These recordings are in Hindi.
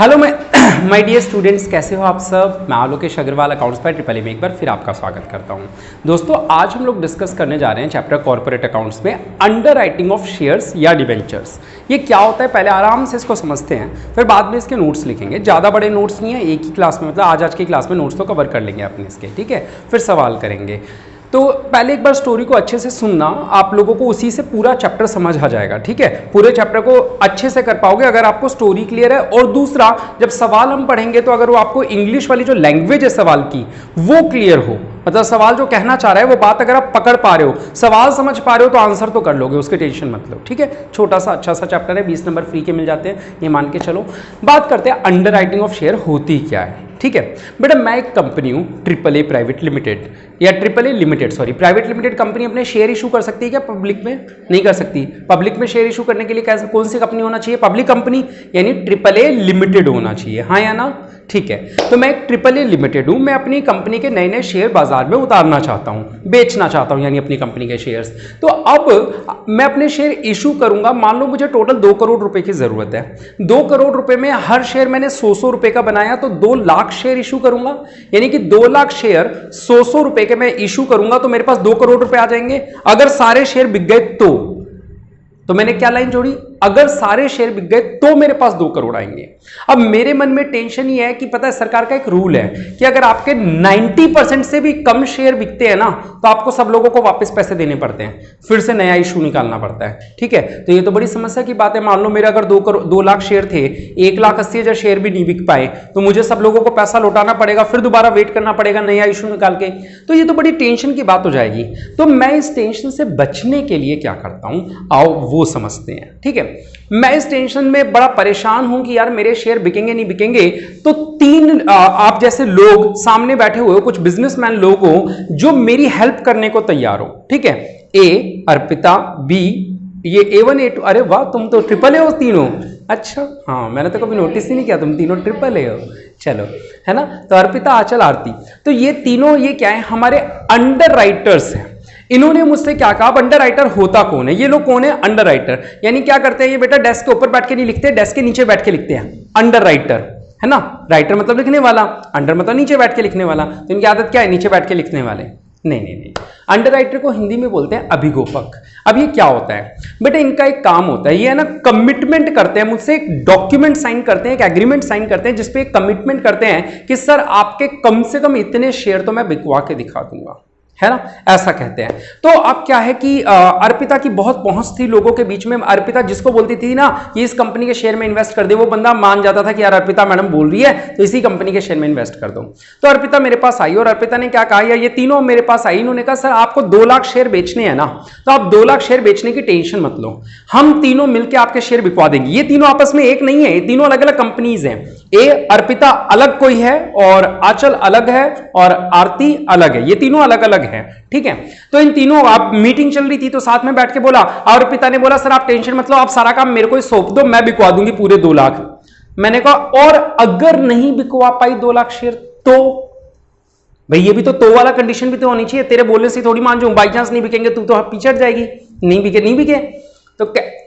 हेलो माय डियर स्टूडेंट्स, कैसे हो आप सब। मैं Alokesh Agarwal accounts by triple A में एक बार फिर आपका स्वागत करता हूं। दोस्तों, आज हम लोग डिस्कस करने जा रहे हैं चैप्टर कॉर्पोरेट अकाउंट्स में अंडर राइटिंग ऑफ शेयर्स या डिबेंचर्स। ये क्या होता है पहले आराम से इसको समझते हैं, फिर बाद में इसके नोट्स लिखेंगे। ज़्यादा बड़े नोट्स नहीं है, एक ही क्लास में मतलब आज की क्लास में नोट्स तो कवर कर लेंगे अपने इसके, ठीक है। फिर सवाल करेंगे। तो पहले एक बार स्टोरी को अच्छे से सुनना, आप लोगों को उसी से पूरा चैप्टर समझ आ जाएगा, ठीक है। पूरे चैप्टर को अच्छे से कर पाओगे अगर आपको स्टोरी क्लियर है। और दूसरा, जब सवाल हम पढ़ेंगे तो अगर वो आपको इंग्लिश वाली जो लैंग्वेज है सवाल की वो क्लियर हो, मतलब सवाल जो कहना चाह रहा है वो बात अगर आप पकड़ पा रहे हो, सवाल समझ पा रहे हो, तो आंसर तो कर लोगे, उसकी टेंशन मत लो, ठीक है। छोटा सा अच्छा सा चैप्टर है, 20 नंबर फ्री के मिल जाते हैं, ये मान के चलो। बात करते हैं अंडर राइटिंग ऑफ शेयर होती क्या है, ठीक है। बेटा, मैं एक कंपनी हूं ट्रिपल ए प्राइवेट लिमिटेड या triple A limited, sorry private limited company अपने शेयर इशू कर सकती है क्या पब्लिक में? नहीं कर सकती। पब्लिक में शेयर इशू करने के लिए कैसे, कौन सी कंपनी होना चाहिए? पब्लिक कंपनी, यानी ट्रिपल ए लिमिटेड होना चाहिए, हाँ या ना? ठीक है। तो मैं एक ट्रिपल ए लिमिटेड हूं, मैं अपनी कंपनी के नए नए शेयर बाजार में उतारना चाहता हूं, बेचना चाहता हूं, यानी अपनी कंपनी के शेयर्स। तो अब मैं अपने शेयर इशू करूंगा। मान लो मुझे टोटल 2 करोड़ रुपए की जरूरत है। 2 करोड़ रुपए में हर शेयर मैंने 100 रुपए का बनाया, तो 2 लाख शेयर इशू करूंगा, यानी कि 2 लाख शेयर 100 रुपए के मैं इशू करूंगा, तो मेरे पास 2 करोड़ रुपए आ जाएंगे। अगर सारे शेयर बिक गए तो मैंने क्या लाइन जोड़ी? अगर सारे शेयर बिक गए तो मेरे पास 2 करोड़ आएंगे। अब मेरे मन में टेंशन ये है कि पता है सरकार का एक रूल है कि अगर आपके 90% से भी कम शेयर बिकते हैं ना, तो आपको सब लोगों को वापस पैसे देने पड़ते हैं, फिर से नया इशू निकालना पड़ता है, ठीक है। तो ये तो बड़ी समस्या की बात है। मान लो मेरे अगर 2 लाख शेयर थे, 1,80,000 शेयर भी नहीं बिक पाए, तो मुझे सब लोगों को पैसा लौटाना पड़ेगा, फिर दोबारा वेट करना पड़ेगा नया इशू निकाल के। तो ये तो बड़ी टेंशन की बात हो जाएगी। तो मैं इस टेंशन से बचने के लिए क्या करता हूं, आओ वो समझते हैं, ठीक है। मैं इस टेंशन में बड़ा परेशान हूं कि यार मेरे शेयर बिकेंगे नहीं बिकेंगे। तो 3 आप जैसे लोग सामने बैठे हुए हो, कुछ बिजनेसमैन लोग हो जो मेरी हेल्प करने को तैयार हो, ठीक है। ए अर्पिता, बी ये A1 A2, अरे वाह तुम तो ट्रिपल ए हो तीनों। अच्छा, हाँ मैंने तो कभी नोटिस ही नहीं किया, तुम तीनों ट्रिपल ए हो, चलो, है ना। तो अर्पिता, आंचल, आरती, तो ये तीनों ये क्या है, हमारे अंडर राइटर्स हैं। इन्होंने मुझसे क्या कहा, अंडर राइटर होता कौन है? ये लोग कौन है? Under writer. यानी क्या करते हैं ये बेटा, डेस्क के ऊपर बैठ के नहीं लिखते, डेस्क के नीचे बैठ के लिखते हैं, अंडर राइटर, है ना। राइटर मतलब लिखने वाला, अंडर मतलब नीचे बैठ के लिखने वाला। तो इनकी आदत क्या है, नीचे बैठ के लिखने वाले? नहीं, अंडर राइटर को हिंदी में बोलते हैं अभिगोपक। अब ये क्या होता है बेटा, इनका एक काम होता है, ये है ना कमिटमेंट करते हैं मुझसे, एक डॉक्यूमेंट साइन करते हैं, एक एग्रीमेंट साइन करते हैं, जिसपे एक कमिटमेंट करते हैं कि सर आपके कम से कम इतने शेयर तो मैं बिकवा के दिखा दूंगा, है ना, ऐसा कहते हैं। तो अब क्या है कि अर्पिता की बहुत पहुंच थी लोगों के बीच में। अर्पिता जिसको बोलती थी ना कि इस कंपनी के शेयर में इन्वेस्ट कर दे, वो बंदा मान जाता था कि यार अर्पिता मैडम बोल रही है तो इसी कंपनी के शेयर में इन्वेस्ट कर दो। तो अर्पिता मेरे पास आई और अर्पिता ने क्या कहा, या ये तीनों मेरे पास आई, इन्होंने कहा सर आपको 2 लाख शेयर बेचने हैं ना, तो आप 2 लाख शेयर बेचने की टेंशन मत लो, हम तीनों मिलकर आपके शेयर बिकवा देंगे। ये तीनों आपस में एक नहीं है, ये तीनों अलग अलग कंपनीज हैं। ए अर्पिता अलग कोई है, और आंचल अलग है, और आरती अलग है, ये तीनों अलग अलग है, ठीक है। तो इन तीनों, आप मीटिंग चल रही थी तो साथ में बैठ के बोला, और पिता ने बोला सर आप टेंशन मत लो, आप सारा काम मेरे को ही सौंप दो, मैं बिकवा दूंगी पूरे 2 लाख। मैंने कहा और अगर नहीं बिकवा पाई 2 लाख शेयर तो? भाई ये भी तो वाला कंडीशन भी तो होनी चाहिए, तेरे बोलने से थोड़ी मान जाऊं, बाई चांस नहीं बिकेंगे तू तो पीछे हट जाएगी, नहीं बिके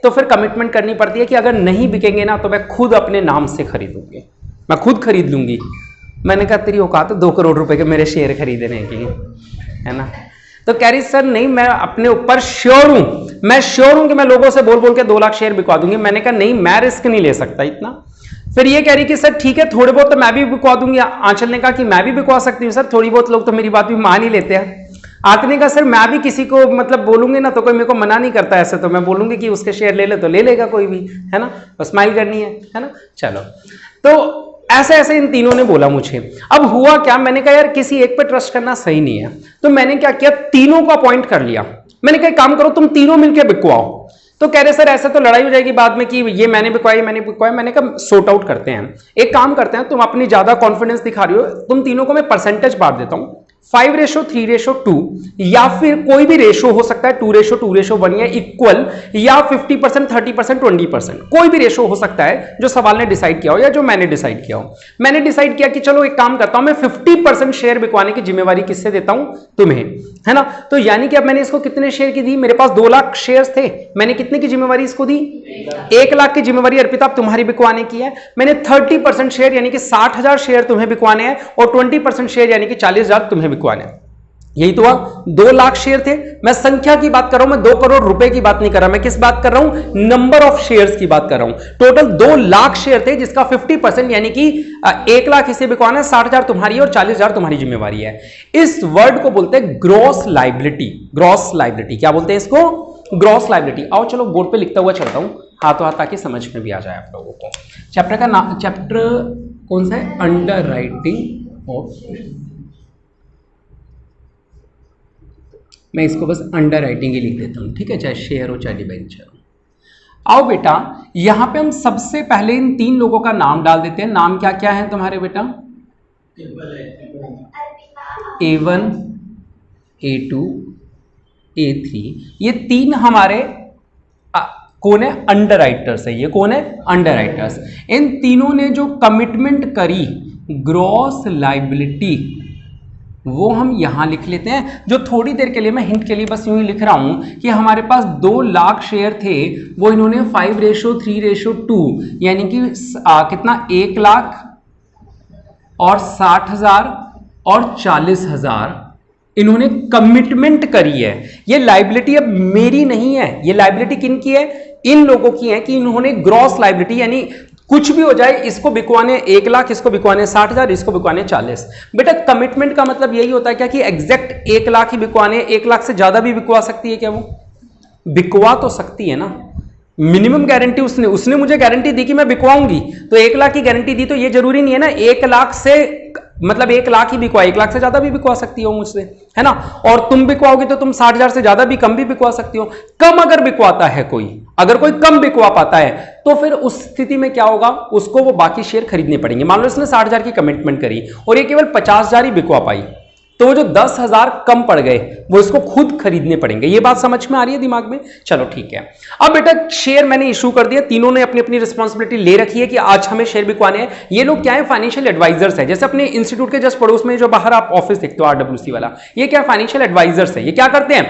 तो फिर कमिटमेंट करनी पड़ती है कि अगर नहीं बिकेंगे ना तो मैं खुद अपने नाम से खरीदूंगी, मैं खुद खरीद लूंगी। मैंने कहा तेरी औकात है 2 करोड़ रुपए के मेरे शेयर खरीदने की, है ना। तो कह रही सर नहीं, मैं अपने ऊपर श्योर हूं, मैं श्योर हूं कि मैं लोगों से बोल बोल के 2 लाख शेयर बिकवा दूंगी। मैंने कहा नहीं, मैं रिस्क नहीं ले सकता इतना। फिर ये कह रही कि सर ठीक है थोड़े बहुत तो मैं भी बिकवा दूंगी। आंचल ने कहा कि मैं भी बिकवा सकती हूँ सर, थोड़ी बहुत लोग तो मेरी बात भी मान ही लेते हैं। आरती ने कहा सर मैं भी किसी को मतलब बोलूंगी ना तो कोई मेरे को मना नहीं करता, ऐसे तो मैं बोलूंगी कि उसके शेयर ले ले तो ले लेगा कोई भी, है ना, बस स्माइल करनी है ना। चलो, तो ऐसे ऐसे इन तीनों ने बोला मुझे। अब हुआ क्या, मैंने कहा यार किसी एक पे ट्रस्ट करना सही नहीं है, तो मैंने क्या किया, तीनों को अपॉइंट कर लिया। मैंने कहा काम करो तुम तीनों मिलकर बिकवाओ। तो कह रहे सर ऐसे तो लड़ाई हो जाएगी बाद में कि ये मैंने बिकवाई मैंने बिकवाई। मैंने कहा सॉर्ट आउट करते हैं, एक काम करते हैं, तुम अपनी ज्यादा कॉन्फिडेंस दिखा रही हो, तुम तीनों को मैं परसेंटेज बांट देता हूं 5:3:2 या फिर कोई भी रेशो हो सकता है 2:2:1 या इक्वल या 50%, 30%, 20%, कोई भी रेशो हो सकता है जो सवाल ने डिसाइड किया हो या जो मैंने डिसाइड किया हो। मैंने डिसाइड किया कि चलो एक काम करता हूं, मैं 50% शेयर बिकवाने की जिम्मेवारी किससे देता हूं? तुम्हें, है ना। तो यानी कि अब मैंने इसको कितने शेयर की दी? मेरे पास 2 लाख शेयर थे, मैंने कितने की जिम्मेवारी इसको दी? 1 लाख की जिम्मेवारी अर्पिता तुम्हारी बिकवाने की है। मैंने 30% शेयर यानी कि 60,000 शेयर तुम्हें बिकवाने हैं और 20% शेयर यानी कि 40,000 तुम्हें बिकवाने हैं। यही तो हुआ। 2 लाख शेयर थे, मैं संख्या की बात कर रहा हूं, मैं 2 करोड़ रुपए की बात नहीं कर रहा, मैं किस बात कर रहा हूं? नंबर ऑफ शेयर्स की बात कर रहा हूं। टोटल 2 लाख शेयर थे जिसका 50% यानी कि 1 लाख इसे बिकवाना है, 60,000 तुम्हारी और 40,000 तुम्हारी जिम्मेवारी है। इस वर्ड को बोलते हैं ग्रॉस लायबिलिटी। ग्रॉस लायबिलिटी क्या बोलते हैं इसको? Gross liability. आओ चलो बोर्ड पे लिखता हुआ चलता हूं हाथों हाथ ताकि समझ में भी आ जाए आप लोगों को। चैप्टर का नाम, चैप्टर कौन सा है? अंडर राइटिंग ऑफ, मैं इसको बस अंडर राइटिंग ही लिख देता हूं, ठीक है, चाहे शेयर हो चाहे डिबेंचर हो। आओ बेटा यहां पे हम सबसे पहले इन 3 लोगों का नाम डाल देते हैं। नाम क्या क्या है तुम्हारे बेटा? A1, A2, A3, ये 3 हमारे कौन है? अंडर राइटर्स है। ये कौन है? Under writers. इन तीनों ने जो कमिटमेंट करी ग्रॉस लायबिलिटी, वो हम यहां लिख लेते हैं। जो थोड़ी देर के लिए मैं हिंट के लिए बस यूं ही लिख रहा हूं कि हमारे पास 2 लाख शेयर थे, वो इन्होंने 5:3:2 यानी कि कितना? 1 लाख और 60,000 और 40,000 इन्होंने कमिटमेंट करी है। ये लायबिलिटी अब मेरी नहीं है, ये लायबिलिटी किन की है? इन लोगों की है कि इन्होंने ग्रॉस लायबिलिटी यानी कुछ भी हो जाए, इसको बिकवाने 1 लाख, इसको बिकवाने 60,000, इसको बिकवाने 40। बेटा कमिटमेंट का मतलब यही होता है क्या कि एग्जैक्ट 1 लाख ही बिकवाने? 1 लाख से ज्यादा भी बिकवा सकती है क्या? वो बिकवा तो सकती है ना। मिनिमम गारंटी उसने मुझे गारंटी दी कि मैं बिकवाऊंगी, तो 1 लाख की गारंटी दी, तो ये जरूरी नहीं है ना 1 लाख से, मतलब 1 लाख ही बिकवा, 1 लाख से ज्यादा भी बिकवा सकती हो मुझसे, है ना। और तुम बिकवाओगे तो तुम 60,000 से ज्यादा भी, कम भी बिकवा सकती हो। कम अगर बिकवाता है कोई, अगर कोई कम बिकवा पाता है तो फिर उस स्थिति में क्या होगा? उसको वो बाकी शेयर खरीदने पड़ेंगे। मान लो इसने 60,000 की कमिटमेंट करी और ये केवल 50,000 ही बिकवा पाई, तो जो 10,000 कम पड़ गए वो इसको खुद खरीदने पड़ेंगे। ये बात समझ में आ रही है दिमाग में? चलो ठीक है। अब बेटा शेयर मैंने इशू कर दिया, तीनों ने अपनी अपनी रिस्पॉन्सिबिलिटी ले रखी है कि आज हमें शेयर बिकवाने हैं। ये लोग क्या है? फाइनेंशियल एडवाइजर्स है। जैसे अपने इंस्टीट्यूट के जस्ट पड़ोस में जो बाहर आप ऑफिस देखते हो RWC वाला, ये क्या? फाइनेंशियल एडवाइजर्स है। ये क्या करते हैं?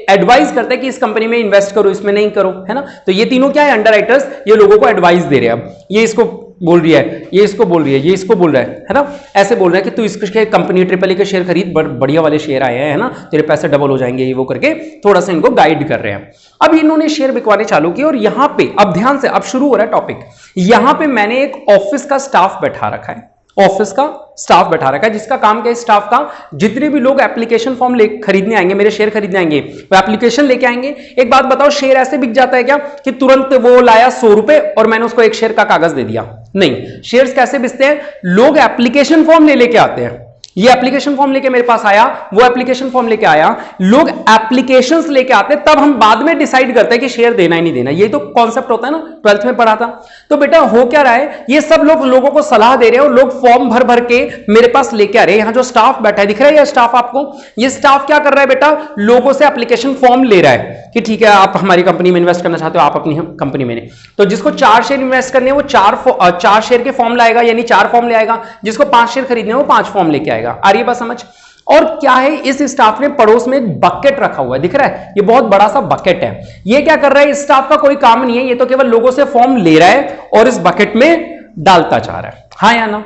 एडवाइस करते हैं कि इस कंपनी में इन्वेस्ट करो, इसमें नहीं करो, है ना। तो ये तीनों क्या है? Under writers. ये लोगों को एडवाइस दे रहे हैं। अब ये इसको बोल रही है, ये इसको बोल रही है, ये इसको बोल रहा है ना। ऐसे बोल रहा है कि तू इसके कंपनी AAA के शेयर खरीद, बढ़िया वाले शेयर आए हैं, है ना, तेरे पैसे डबल हो जाएंगे, ये वो करके थोड़ा सा इनको गाइड कर रहे हैं। अब इन्होंने शेयर बिकवाने चालू किए और यहां पे अब ध्यान से, अब शुरू हो रहा है टॉपिक। यहां पे मैंने एक ऑफिस का स्टाफ बैठा रखा है, ऑफिस का स्टाफ बैठा रखा है, जिसका काम क्या है? स्टाफ का जितने भी लोग एप्लीकेशन फॉर्म ले खरीदने आएंगे, मेरे शेयर खरीदने आएंगे, वो एप्लीकेशन लेके आएंगे। एक बात बताओ, शेयर ऐसे बिक जाता है क्या कि तुरंत वो लाया 100 रुपए और मैंने उसको 1 शेयर का कागज दे दिया? नहीं। शेयर्स कैसे बिकते हैं? लोग एप्लीकेशन फॉर्म ले लेके आते हैं। ये एप्लीकेशन फॉर्म लेके मेरे पास आया, वो एप्लीकेशन फॉर्म लेके आया, लोग एप्लीकेशंस लेके आते हैं, तब हम बाद में डिसाइड करते हैं कि शेयर देना ही नहीं देना। ये तो कॉन्सेप्ट होता है ना, 12th में पढ़ा था। तो बेटा हो क्या रहा है? ये सब लोग लोगों को सलाह दे रहे हैं और लोग फॉर्म भर भर के मेरे पास लेके आ रहे हैं। यहां जो स्टाफ बैठा है, दिख रहा है ये स्टाफ आपको? ये स्टाफ क्या कर रहा है बेटा? लोगों से एप्लीकेशन फॉर्म ले रहा है कि ठीक है आप हमारी कंपनी में इन्वेस्ट करना चाहते हो, आप अपनी कंपनी में। तो जिसको 4 शेयर इन्वेस्ट करने हैं वो 4 शेयर के फॉर्म लाएगा, यानी 4 फॉर्म ले आएगा। जिसको 5 शेयर खरीदने वो 5 फॉर्म लेके आएगा। आ रही है बात समझ? और क्या है, इस स्टाफ ने पड़ोस में एक बकेट रखा हुआ है, दिख रहा है? ये बहुत बड़ा सा बकेट है। ये क्या कर रहा है? इस स्टाफ का कोई काम नहीं है, ये तो केवल लोगों से फॉर्म ले रहा है और इस बकेट में डालता जा रहा है। हाँ या ना?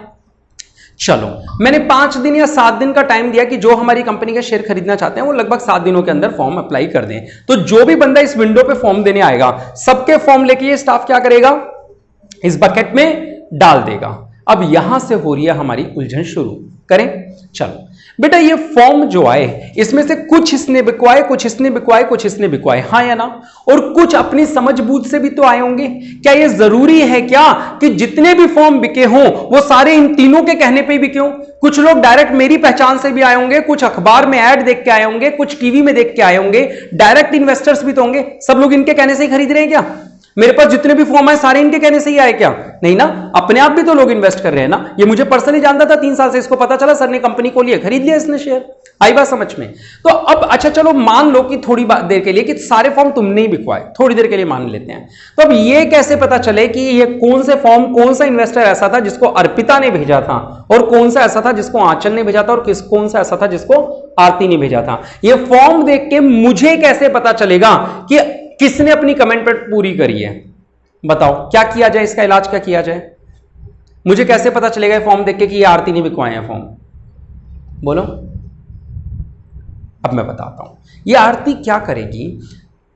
चलो, मैंने 5 दिन या 7 दिन का टाइम दिया कि जो हमारी कंपनी के शेयर खरीदना चाहते हैं वो लगभग 7 दिनों के अंदर फॉर्म अप्लाई कर दें। तो जो भी बंदा इस विंडो पे फॉर्म देने आएगा, सबके फॉर्म लेके ये स्टाफ क्या करेगा? इस बकेट में डाल देगा। अब यहां से हो रही है हमारी उलझन शुरू। करें? चलो बेटा, ये फॉर्म जो आए इसमें से कुछ इसने बिकवाए, कुछ इसने बिकवाए, कुछ इसने बिकवाए, हाँ या ना? और कुछ अपनी समझबूझ से भी तो आए होंगे। क्या ये जरूरी है क्या कि जितने भी फॉर्म बिके हों वो सारे इन तीनों के कहने पे ही बिके हों? कुछ लोग डायरेक्ट मेरी पहचान से भी आए होंगे, कुछ अखबार में ऐड देख के आए होंगे, कुछ टीवी में देख के आए होंगे, डायरेक्ट इन्वेस्टर्स भी तो होंगे। सब लोग इनके कहने से ही खरीद रहे हैं क्या? मेरे पास जितने भी फॉर्म है सारे इनके कहने से ही आए क्या? नहीं ना, अपने आप भी तो लोग इन्वेस्ट कर रहे हैं ना। ये मुझे पर्सनली जानता था, 3 साल से इसको पता चला, सर ने कंपनी को लिए, खरीद लिया इसने शेयर। आई बात समझ में? तो अब अच्छा चलो मान लो कि थोड़ी देर के लिए कि सारे फॉर्म तुमने ही बिकवाए, थोड़ी देर के लिए मान लेते हैं। तो अब ये कैसे पता चले कि ये कौन से फॉर्म, कौन सा इन्वेस्टर ऐसा था जिसको अर्पिता ने भेजा था, और कौन सा ऐसा था जिसको आंचल ने भेजा था, और कौन सा ऐसा था जिसको आरती ने भेजा था? ये फॉर्म देख के मुझे कैसे पता चलेगा कि किसने अपनी कमिटमेंट पूरी करी है? बताओ क्या किया जाए, इसका इलाज क्या किया जाए? मुझे कैसे पता चलेगा फॉर्म देख के कि ये आरती ने बिकवाए हैं फॉर्म? बोलो। अब मैं बताता हूं ये आरती क्या करेगी,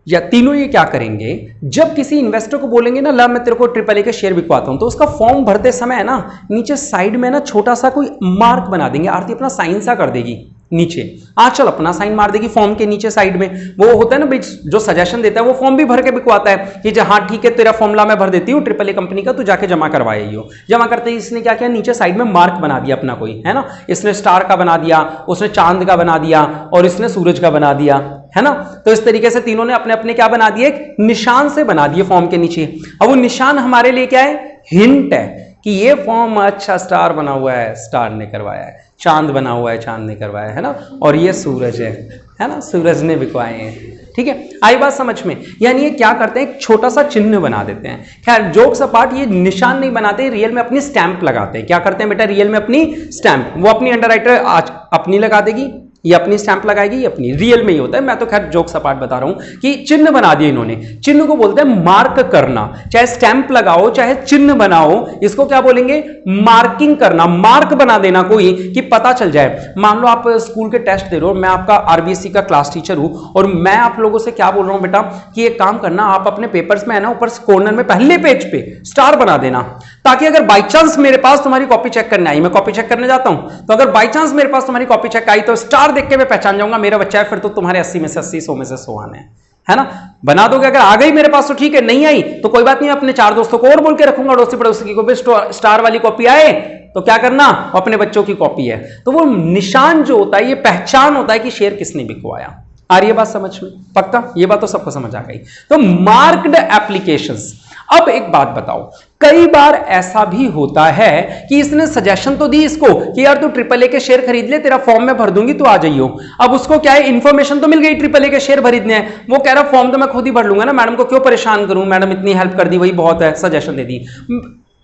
या तीनों ये क्या करेंगे। जब किसी इन्वेस्टर को बोलेंगे ना, ला मैं तेरे को AAA के शेयर बिकवाता हूं, तो उसका फॉर्म भरते समय है ना, नीचे साइड में ना छोटा सा कोई मार्क बना देंगे। आरती अपना साइन सा कर देगी नीचे, आंचल अपना साइन मार देगी फॉर्म के नीचे साइड में। वो होता है ना भाई जो सजेशन देता है, वो फॉर्म भी भर के बिकवाता है कि हाँ ठीक है तेरा फॉर्मूला मैं भर देती हूँ AAA कंपनी का, तू जाके जमा करवाए ही हो। जमा करते ही इसने क्या किया, नीचे साइड में मार्क बना दिया अपना कोई, है ना। इसने स्टार का बना दिया, उसने चांद का बना दिया, और इसने सूरज का बना दिया, है ना। तो इस तरीके से तीनों ने अपने अपने क्या बना दिए, एक निशान से बना दिए फॉर्म के नीचे। अब वो निशान हमारे लिए क्या है, हिंट है कि ये फॉर्म अच्छा स्टार बना हुआ है, स्टार ने करवाया है, चांद बना हुआ है, चांद ने करवाया है ना, और ये सूरज है ना, सूरज ने बिकवाए हैं। ठीक है, आई बात समझ में? यानी ये क्या करते हैं, एक छोटा सा चिन्ह बना देते हैं। खैर जोक्स अपार्ट, ये निशान नहीं बनाते, रियल में अपनी स्टैंप लगाते हैं। क्या करते हैं बेटा, रियल में अपनी स्टैंप, वो अपनी अंडरराइटर आज अपनी लगा देगी, ये अपनी स्टैंप लगाएगी, ये अपनी, रियल में ही होता है। मैं तो खैर जोक्स अपार्ट बता रहा हूं कि चिन्ह बना दिए इन्होंने। चिन्ह को बोलते हैं मार्क करना, चाहे स्टैंप लगाओ चाहे चिन्ह बनाओ, इसको क्या बोलेंगे, मार्किंग करना, मार्क बना देना कोई, कि पता चल जाए। मान लो आप स्कूल के टेस्ट दे रहे हो, मैं आपका आरबीएससी का क्लास टीचर हूं, और मैं आप लोगों से क्या बोल रहा हूं बेटा कि एक काम करना, आप अपने पेपर्स में है ना ऊपर कॉर्नर में पहले पेज पे स्टार बना देना, ताकि अगर बाई चांस मेरे पास तुम्हारी कॉपी चेक करने आई, मैं कॉपी चेक करने जाता हूं, तो अगर बाई चांस मेरे पास तुम्हारी कॉपी चेक आई तो स्टार देख के मैं पहचान जाऊंगा मेरा बच्चा है, फिर तो तुम्हारे 80 में से 80, 100 में से 100 आने हैं, है ना। बना दोगे, अगर आ गई मेरे पास तो ठीक है, नहीं आई तो कोई बात नहीं, अपने 4 दोस्तों को और बोल के रखूंगा, अड़ोसी पड़ोसी की कॉपी, स्टार वाली कॉपी आए तो क्या करना, अपने बच्चों की कॉपी है। तो वो निशान जो होता है, ये पहचान होता है कि शेयर किसने बिकवाया। आ रही है बात समझ में? पक्का ये बात तो सबको समझ आ गई। तो मार्क्ड एप्लीकेशंस। अब एक बात बताओ, कई बार ऐसा भी होता है कि इसने सजेशन तो दी इसको कि यार तू AAA के शेयर खरीद ले, तेरा फॉर्म में भर दूंगी, तू आ जाइयो। अब उसको क्या है, इंफॉर्मेशन तो मिल गई AAA के शेयर खरीदने हैं, वो कह रहा फॉर्म तो मैं खुद ही भर लूंगा ना, मैडम को क्यों परेशान करूं, मैडम इतनी हेल्प कर दी वही बहुत है, सजेशन दे दी।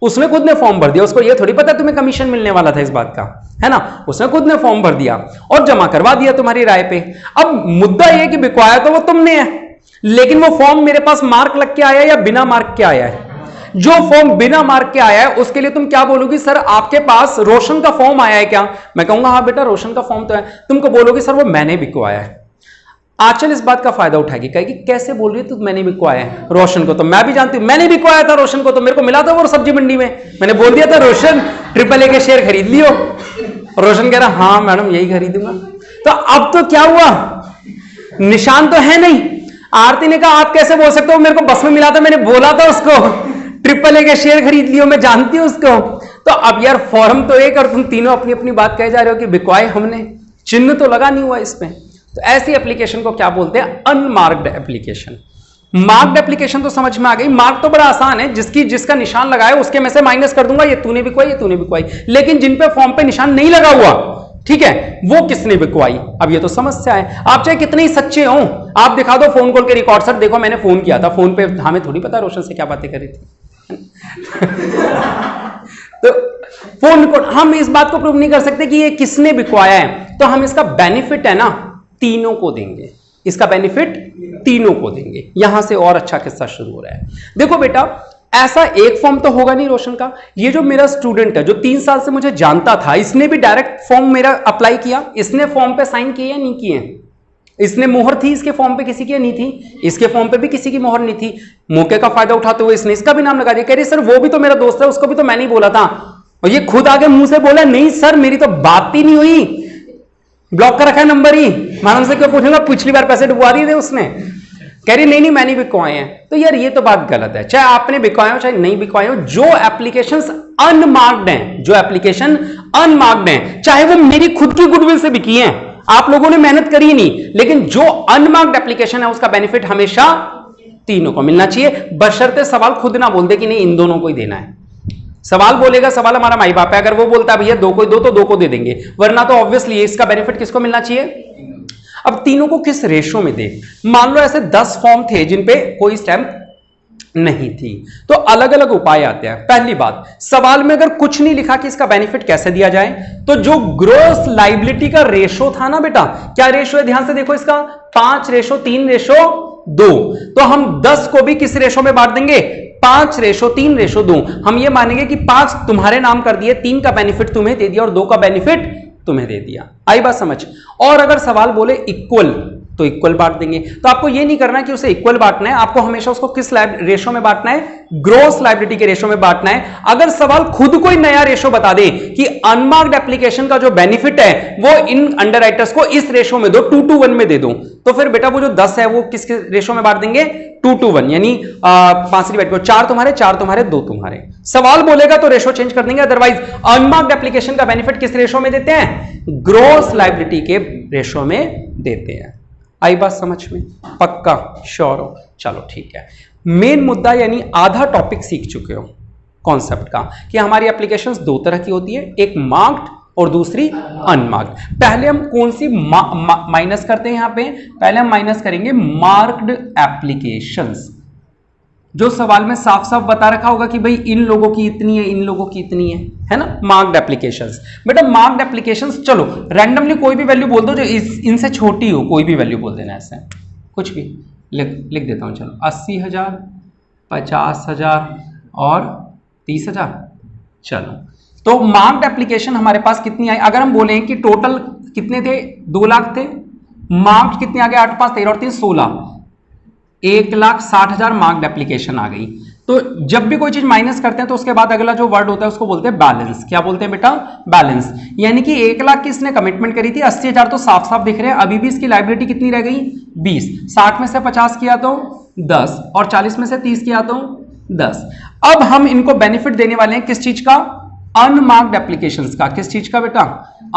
उसने खुद ने फॉर्म भर दिया, उसको ये थोड़ी पता तुम्हें कमीशन मिलने वाला था इस बात का, है ना। उसने खुद ने फॉर्म भर दिया और जमा करवा दिया तुम्हारी राय पे। अब मुद्दा यह कि बिकवाया तो वो तुमने है, लेकिन वो फॉर्म मेरे पास मार्क लग के आया या बिना मार्क के आया है? जो फॉर्म बिना मार्क के आया है उसके लिए तुम क्या बोलोगी, सर आपके पास रोशन का फॉर्म आया है क्या? मैं कहूंगा हाँ बेटा रोशन का फॉर्म तो है। तुमको बोलोगे सर वो मैंने बिकवाया है। आंचल इस बात का फायदा उठाएगी, कहेगी कैसे बोल रही है तू, मैंने बिकवाया है रोशन को, तो मैं भी जानती हूं मैंने बिकवाया था रोशन को, तो मेरे को मिला था वो सब्जी मंडी में, मैंने बोल दिया था रोशन AAA के शेयर खरीद लियो। रोशन कह रहा हाँ मैडम यही खरीदूंगा। तो अब तो क्या हुआ, निशान तो है नहीं। आरती ने कहा आप कैसे बोल सकते हो, मेरे को बस में मिला था, मैंने बोला था उसको AAA के शेयर खरीद लियो, मैं जानती हूं उसको। तो अब यार फॉर्म तो एक और तुम तीनों अपनी अपनी बात कह जा रहे हो कि बिकवाए हमने, चिन्ह तो लगा नहीं हुआ इसमें। तो ऐसी एप्लीकेशन को क्या बोलते हैं, अनमार्क्ड एप्लीकेशन। मार्क्ड एप्लीकेशन तो समझ में आ गई, मार्क तो बड़ा आसान है, जिसका निशान लगा है उसके में से माइनस कर दूंगा, ये तूने बिकवाई ये तूने बिकवाई। लेकिन जिन पे फॉर्म पे निशान नहीं लगा हुआ, ठीक है, वो किसने बिकवाई, अब ये तो समस्या है। आप चाहे कितने ही सच्चे हो, आप दिखा दो फोन कॉल के रिकॉर्ड, सर देखो मैंने फोन किया था, फोन पे हमें थोड़ी पता रोशन से क्या बातें करी थी। तो फोन को हम इस बात को प्रूव नहीं कर सकते कि ये किसने बिकवाया है, तो हम इसका बेनिफिट है ना तीनों को देंगे, इसका बेनिफिट तीनों को देंगे। यहां से और अच्छा किस्सा शुरू हो रहा है। देखो बेटा ऐसा एक फॉर्म तो होगा नहीं रोशन का, ये जो मेरा स्टूडेंट है जो 3 साल से मुझे जानता था, इसने भी डायरेक्ट फॉर्म मेरा अप्लाई किया, इसने फॉर्म पे साइन किए या नहीं किए? इसने मोहर थी इसके फॉर्म पे, किसी की नहीं थी, इसके फॉर्म पे भी किसी की मोहर नहीं थी। मौके का फायदा उठाते हुए इसने इसका भी नाम लगा दिया, कह रही सर वो भी तो मेरा दोस्त है, उसको भी तो मैंने ही बोला था। और ये खुद आगे मुंह से बोला नहीं सर मेरी तो बात ही नहीं हुई, ब्लॉक कर रखा है नंबर ही, मैडम से क्यों पूछूंगा, पिछली बार पैसे डुबवा दिए थे उसने। कह रही नहीं मैंने बिकवाए हैं। तो यार ये तो बात गलत है, चाहे आपने बिकवाए हो चाहे नहीं बिकवाए हो। जो एप्लीकेशंस अनमार्क्ड हैं, जो एप्लीकेशन अनमार्क्ड हैं, चाहे वो मेरी खुद की गुडविल से बिकी हैं, आप लोगों ने मेहनत करी नहीं, लेकिन जो अनमार्क्ड एप्लीकेशन है उसका बेनिफिट हमेशा तीनों को मिलना चाहिए, बशर्ते सवाल खुद ना बोल दे कि नहीं इन दोनों को ही देना है। सवाल बोलेगा, सवाल हमारा माई बाप है, अगर वो बोलता है भैया दो को दो तो दो को दे देंगे, वरना तो ऑब्वियसली इसका बेनिफिट किसको मिलना चाहिए। अब तीनों को किस रेशो में दे, मान लो ऐसे 10 फॉर्म थे जिन पे कोई स्टैंप नहीं थी, तो अलग अलग उपाय आते हैं। पहली बात, सवाल में अगर कुछ नहीं लिखा कि इसका बेनिफिट कैसे दिया जाए, तो जो ग्रॉस लायबिलिटी का रेशो था ना बेटा, क्या रेशो है ध्यान से देखो इसका, 5:3:2, तो हम 10 को भी किस रेशो में बांट देंगे, 5:3:2। हम ये मानेंगे कि 5 तुम्हारे नाम कर दिए, 3 का बेनिफिट तुम्हें दे दिया और 2 का बेनिफिट तुम्हें दे दिया। आई बात समझ। और अगर सवाल बोले इक्वल, तो इक्वल बांट देंगे। तो आपको ये नहीं करना है कि उसे इक्वल बांटना है, आपको हमेशा उसको किस रेशो में बांटना है, ग्रॉस लायबिलिटी के रेशो में बांटना है। अगर सवाल खुद कोई नया रेशो बता दे कि अनमार्क्ड एप्लीकेशन का जो बेनिफिट है वो इन अंडरराइटर्स को इस रेशो में दो, 2:1 में दे दो, तो फिर बेटा वो जो 10 है वो किसके रेशो में बांट देंगे, 2:1, यानी 5 डिवाइड करो, 4 तुम्हारे 2 तुम्हारे। सवाल बोलेगा तो रेशो चेंज कर देंगे, अदरवाइज अनमार्क्ड एप्लीकेशन का बेनिफिट किस रेशो में देते हैं, ग्रॉस लायबिलिटी के रेशो में देते हैं। आई बात समझ में, पक्का श्योर हो, चलो ठीक है। मेन मुद्दा यानी आधा टॉपिक सीख चुके हो कॉन्सेप्ट का, कि हमारी एप्लीकेशंस 2 तरह की होती है, एक मार्क्ड और दूसरी अनमार्क्ड। पहले हम कौन सी माइनस करते हैं, यहां पे पहले हम माइनस करेंगे मार्क्ड एप्लीकेशंस, जो सवाल में साफ साफ बता रखा होगा कि भाई इन लोगों की इतनी है, इन लोगों की इतनी है ना, मार्क्ड एप्लीकेशंस। बेटा मार्क्ड एप्लीकेशंस, चलो रैंडमली कोई भी वैल्यू बोल दो जो इनसे छोटी हो, कोई भी वैल्यू बोल देना, ऐसे कुछ भी लिख देता हूं, चलो 80,000, 50,000 और 30,000। चलो तो मार्क्ड एप्लीकेशन हमारे पास कितनी आई, अगर हम बोलें कि टोटल कितने थे, 2 लाख थे, मार्क्ड कितने आ गए, 8, 5, 13 और 3, 16, 1,60,000 मार्क्ड एप्लीकेशन आ गई। तो जब भी कोई चीज माइनस करते हैं तो उसके बाद अगला जो वर्ड होता है उसको बोलते हैं बैलेंस। क्या बोलते हैं बेटा, बैलेंस। यानी कि 1 लाख की इसने कमिटमेंट करी थी, 80,000 तो साफ साफ दिख रहे हैं, अभी भी इसकी लायबिलिटी कितनी रह गई, 20। 60 में से 50 किया तो 10 और 40 में से 30 किया तो 10। अब हम इनको बेनिफिट देने वाले हैं किस चीज का, अनमार्क्ड एप्लीकेशंस का। किस चीज का बेटा,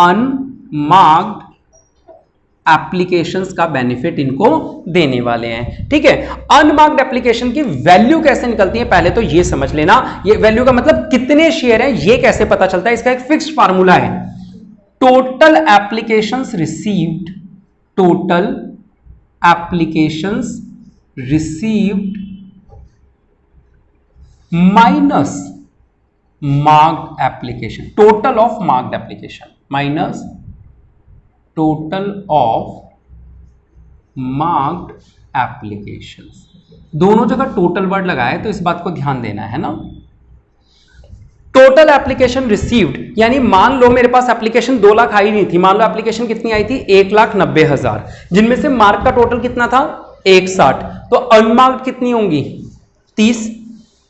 अनमार्क्ड एप्लीकेशंस का बेनिफिट इनको देने वाले हैं। ठीक है, अनमार्क्ड एप्लीकेशन की वैल्यू कैसे निकलती है पहले तो ये समझ लेना। ये वैल्यू का मतलब कितने शेयर हैं ये कैसे पता चलता है, इसका एक फिक्स्ड फार्मूला है, total applications received, total applications received minus marked application, total of marked application minus total of marked applications. दोनों जगह टोटल वर्ड लगाया है तो इस बात को ध्यान देना है ना। टोटल एप्लीकेशन रिसीव्ड, यानी मान लो मेरे पास एप्लीकेशन 2 लाख आई नहीं थी, मान लो एप्लीकेशन कितनी आई थी, 1,90,000, जिनमें से मार्क का टोटल कितना था, 160, तो अनमार्क्ड कितनी होंगी, 30।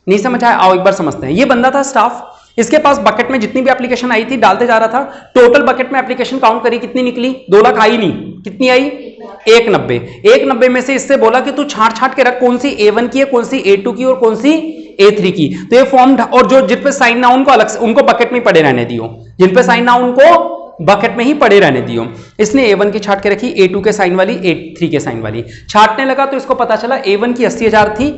नहीं समझ आया, आओ एक बार समझते हैं। ये बंदा था स्टाफ, इसके पास बकेट में जितनी भी एप्लीकेशन आई थी डालते जा रहा था, टोटल बकेट में एप्लीकेशन काउंट करी, कितनी निकली, 2 लाख आई नहीं, कितनी आई, 190। 190 में से इससे बोला कि तू छांट छांट के रख, कौन सी A1 की है, कौन सी A2 की और कौन सी A3 की। तो ये फॉर्म, और जो जिन पे साइन ना उनको अलग से, उनको बकेट में पड़े रहने दियो, जिन पे साइन ना उनको बकेट में ही पड़े रहने दियो। इसने A1 की छाट के रखी, A2 के साइन वाली, A3 के साइन वाली। छाटने लगा तो इसको पता चला A1 की 80,000 थी,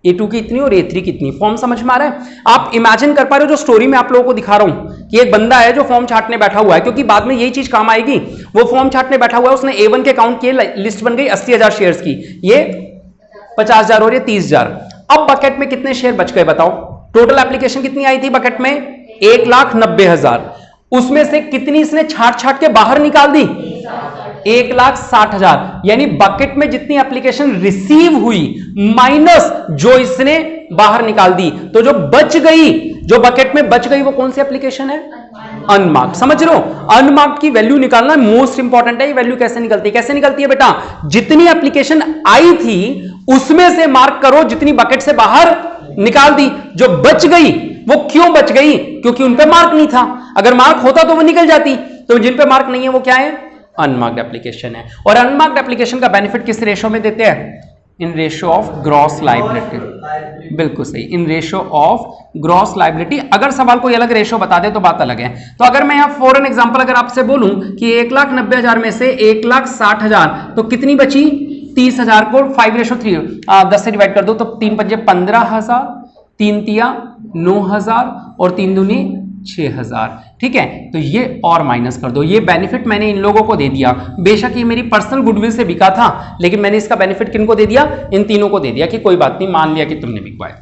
A2 की इतनी और A3 की इतनी। फॉर्म समझ में आ रहा है? आप इमेजिन कर पा रहे हो जो स्टोरी में आप लोगों को दिखा रहा हूं कि एक बंदा है जो फॉर्म छाटने बैठा हुआ है, क्योंकि बाद में यही चीज काम आएगी। वो फॉर्म छाटने बैठा हुआ है, उसने A1 के काउंट किए, लिस्ट बन गई 80,000 शेयर्स की, ये 50,000 और ये 30,000। अब बकेट में कितने शेयर बच गए बताओ? टोटल एप्लीकेशन कितनी आई थी बकेट में, 1,90,000, उसमें से कितनी इसने छाट छाट के बाहर निकाल दी, 1,60,000। यानी बकेट में जितनी एप्लीकेशन रिसीव हुई माइनस जो इसने बाहर निकाल दी, तो जो बच गई, जो बकेट में बच गई, वो कौन सी एप्लीकेशन है, अनमार्क्ड। समझ लो, अनमार्क्ड की वैल्यू निकालना मोस्ट इंपॉर्टेंट है। ये वैल्यू कैसे निकलती है? कैसे निकलती है बेटा? जितनी एप्लीकेशन आई थी उसमें से मार्क करो, जितनी बकेट से बाहर निकाल दी, जो बच गई वो क्यों बच गई? क्योंकि उन पे मार्क नहीं था। अगर मार्क होता तो वो निकल जाती, तो जिन पे मार्क नहीं है वो क्या है, अनमार्क्ड एप्लीकेशन है। और अनमार्क्ड एप्लीकेशन का बेनिफिट किस रेशो में देते हैं? In ratio of gross liability. बिल्कुल सही, in ratio of gross liability. अगर सवाल कोई अलग रेशो बता दे तो बात अलग है। तो अगर मैं यहां फॉर एन एग्जांपल अगर आपसे बोलूं कि 1,90,000 में से 1,60,000, तो कितनी बची, 30,000 को 5:3 10 से डिवाइड कर दो तो 3 पंजे 15,000, 3 तिया 9,000 और 3 दूनी 6,000। ठीक है, तो ये और माइनस कर दो। ये बेनिफिट मैंने इन लोगों को दे दिया। बेशक ये मेरी पर्सनल गुडविल से बिका था, लेकिन मैंने इसका बेनिफिट किनको दे दिया? इन तीनों को दे दिया कि कोई बात नहीं, मान लिया कि तुमने बिकवाया।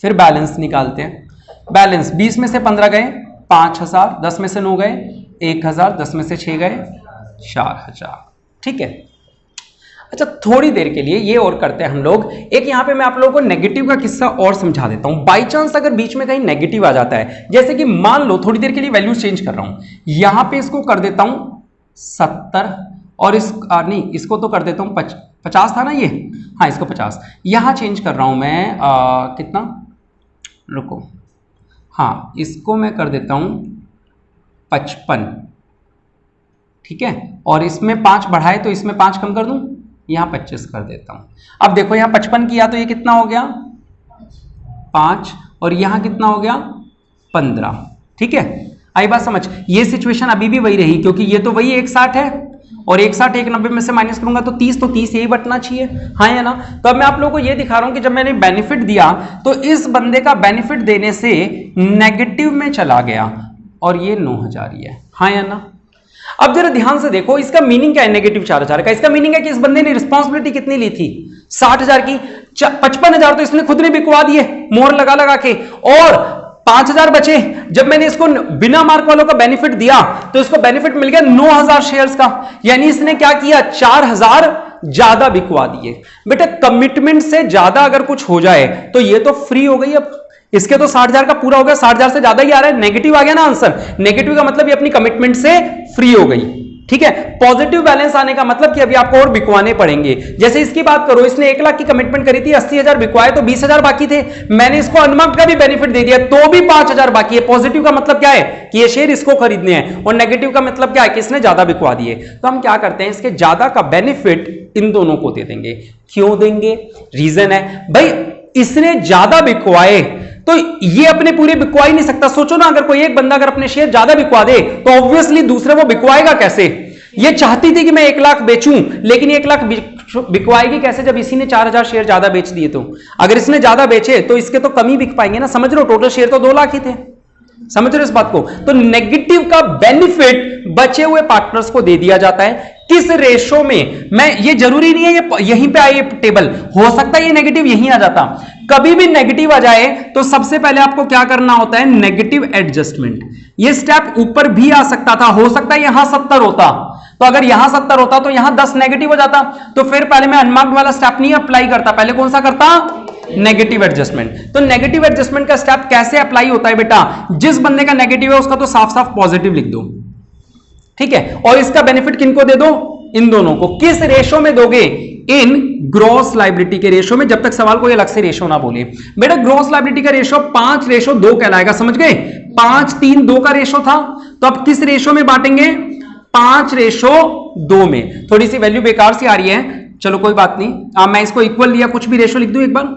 फिर बैलेंस निकालते हैं। बैलेंस 20 में से 15 गए 5,000, 10 में से 9 गए 1,000, 10 में से 6 गए 4,000। ठीक है, अच्छा थोड़ी देर के लिए ये और करते हैं हम लोग। एक यहां पे मैं आप लोगों को नेगेटिव का किस्सा और समझा देता हूं। बाई चांस अगर बीच में कहीं नेगेटिव आ जाता है, जैसे कि मान लो थोड़ी देर के लिए वैल्यू चेंज कर रहा हूं, यहां पे इसको कर देता हूं 70 और नहीं इसको तो कर देता हूं 50 था ना ये, हाँ इसको 50। यहां चेंज कर रहा हूं मैं कितना, रुको, हाँ इसको मैं कर देता हूं 55। ठीक है, और इसमें 5 बढ़ाए तो इसमें 5 कम कर दूं, यहां 25 कर देता हूं। अब देखो यहां 55 किया तो ये कितना हो गया 5, और यहां कितना हो गया 15। ठीक है, आई बात समझ। ये सिचुएशन अभी भी वही रही, क्योंकि ये तो वही 160 है और 160 190 में से माइनस करूंगा तो 30, तो 30 यही बटना चाहिए, हाँ या ना। तो अब मैं आप लोगों को ये दिखा रहा हूं कि जब मैंने बेनिफिट दिया तो इस बंदे का बेनिफिट देने से नेगेटिव में चला गया और ये 9,000 ही है, हाँ या ना। अब जरा ध्यान से देखो, इसका मीनिंग क्या है नेगेटिव 4,000 का? इसका मीनिंग है कि इस बंदे ने रिस्पॉन्सिबिलिटी कितनी ली थी 60,000 की, 55,000 तो इसने खुद ने बिकवा दिए मोहर लगा लगा के, और 5,000 बचे। जब मैंने इसको बिना मार्क वालों का बेनिफिट दिया तो इसको बेनिफिट मिल गया 9,000 शेयर्स का, यानी इसने क्या किया 4,000 ज्यादा बिकवा दिए। बेटा कमिटमेंट से ज्यादा अगर कुछ हो जाए तो ये तो फ्री हो गई। अब इसके तो 60,000 का पूरा हो गया, 60,000 से ज्यादा ही आ रहा है, नेगेटिव आ गया ना आंसर। नेगेटिव का मतलब ये अपनी कमिटमेंट से फ्री हो गई। ठीक है, पॉजिटिव बैलेंस आने का मतलब कि अभी आपको और बिकवाने पड़ेंगे। जैसे इसकी बात करो, इसने 1 लाख की कमिटमेंट करी थी, 80,000 बिकवाए तो 20,000 बाकी थे। मैंने इसको अनमार्क्ड का भी बेनिफिट दे दिया तो भी 5,000 बाकी है। पॉजिटिव का मतलब क्या है कि ये शेयर इसको खरीदने हैं, और नेगेटिव का मतलब क्या है कि इसने ज्यादा बिकवा दिए। तो हम क्या करते हैं, इसके ज्यादा का बेनिफिट इन दोनों को दे देंगे। क्यों देंगे? रीजन है भाई, इसने ज्यादा बिकवाए तो ये अपने पूरे बिकवा ही नहीं सकता। सोचो ना, अगर कोई एक बंदा अगर अपने शेयर ज्यादा बिकवा दे तो ऑब्वियसली दूसरे वो बिकवाएगा कैसे? ये चाहती थी कि मैं 1 लाख बेचूं, लेकिन 1 लाख बिकवाएगी कैसे जब इसी ने 4,000 शेयर ज्यादा बेच दिए? तो अगर इसने ज्यादा बेचे तो इसके तो कम ही बिक पाएंगे ना। समझ रहे हो, टोटल शेयर तो 2 लाख ही थे। समझ रहे हो इस बात को? तो नेगेटिव का बेनिफिट बचे हुए पार्टनर्स को दे दिया जाता है। किस रेशो में? मैं ये जरूरी नहीं है ये यहीं पे आए टेबल, हो सकता है ये नेगेटिव यहीं आ जाता। कभी भी नेगेटिव आ जाए तो सबसे पहले आपको क्या करना होता है, नेगेटिव एडजस्टमेंट। ये स्टेप ऊपर भी आ सकता था, हो सकता है यहां 70 होता, तो अगर यहां 70 होता तो यहां 10 नेगेटिव हो जाता। तो फिर पहले मैं अनमार्क्ड वाला स्टेप नहीं अप्लाई करता, पहले कौन सा करता? Negative adjustment. तो नेगेटिव एडजस्टमेंट का स्टेप कैसे अप्लाई होता है बेटा? जिस बंदे का नेगेटिव है उसका तो साफ साफ पॉजिटिव लिख दो। ठीक है, और इसका बेनिफिट किनको दे दो? इन दोनों को। किस रेशो में दोगे? इन ग्रॉस लायबिलिटी के रेशो में, जब तक सवाल कोई अलग से रेशो ना बोले। बेटा ग्रॉस लायबिलिटी का रेशो 5:2 कहलाएगा, समझ गए? 5:3:2 का रेशो था, तो अब किस रेशो में बांटेंगे? 5:2 में। थोड़ी सी वैल्यू बेकार सी आ रही है, चलो कोई बात नहीं। मैं इसको इक्वल लिया, कुछ भी रेशो लिख दूं एक बार,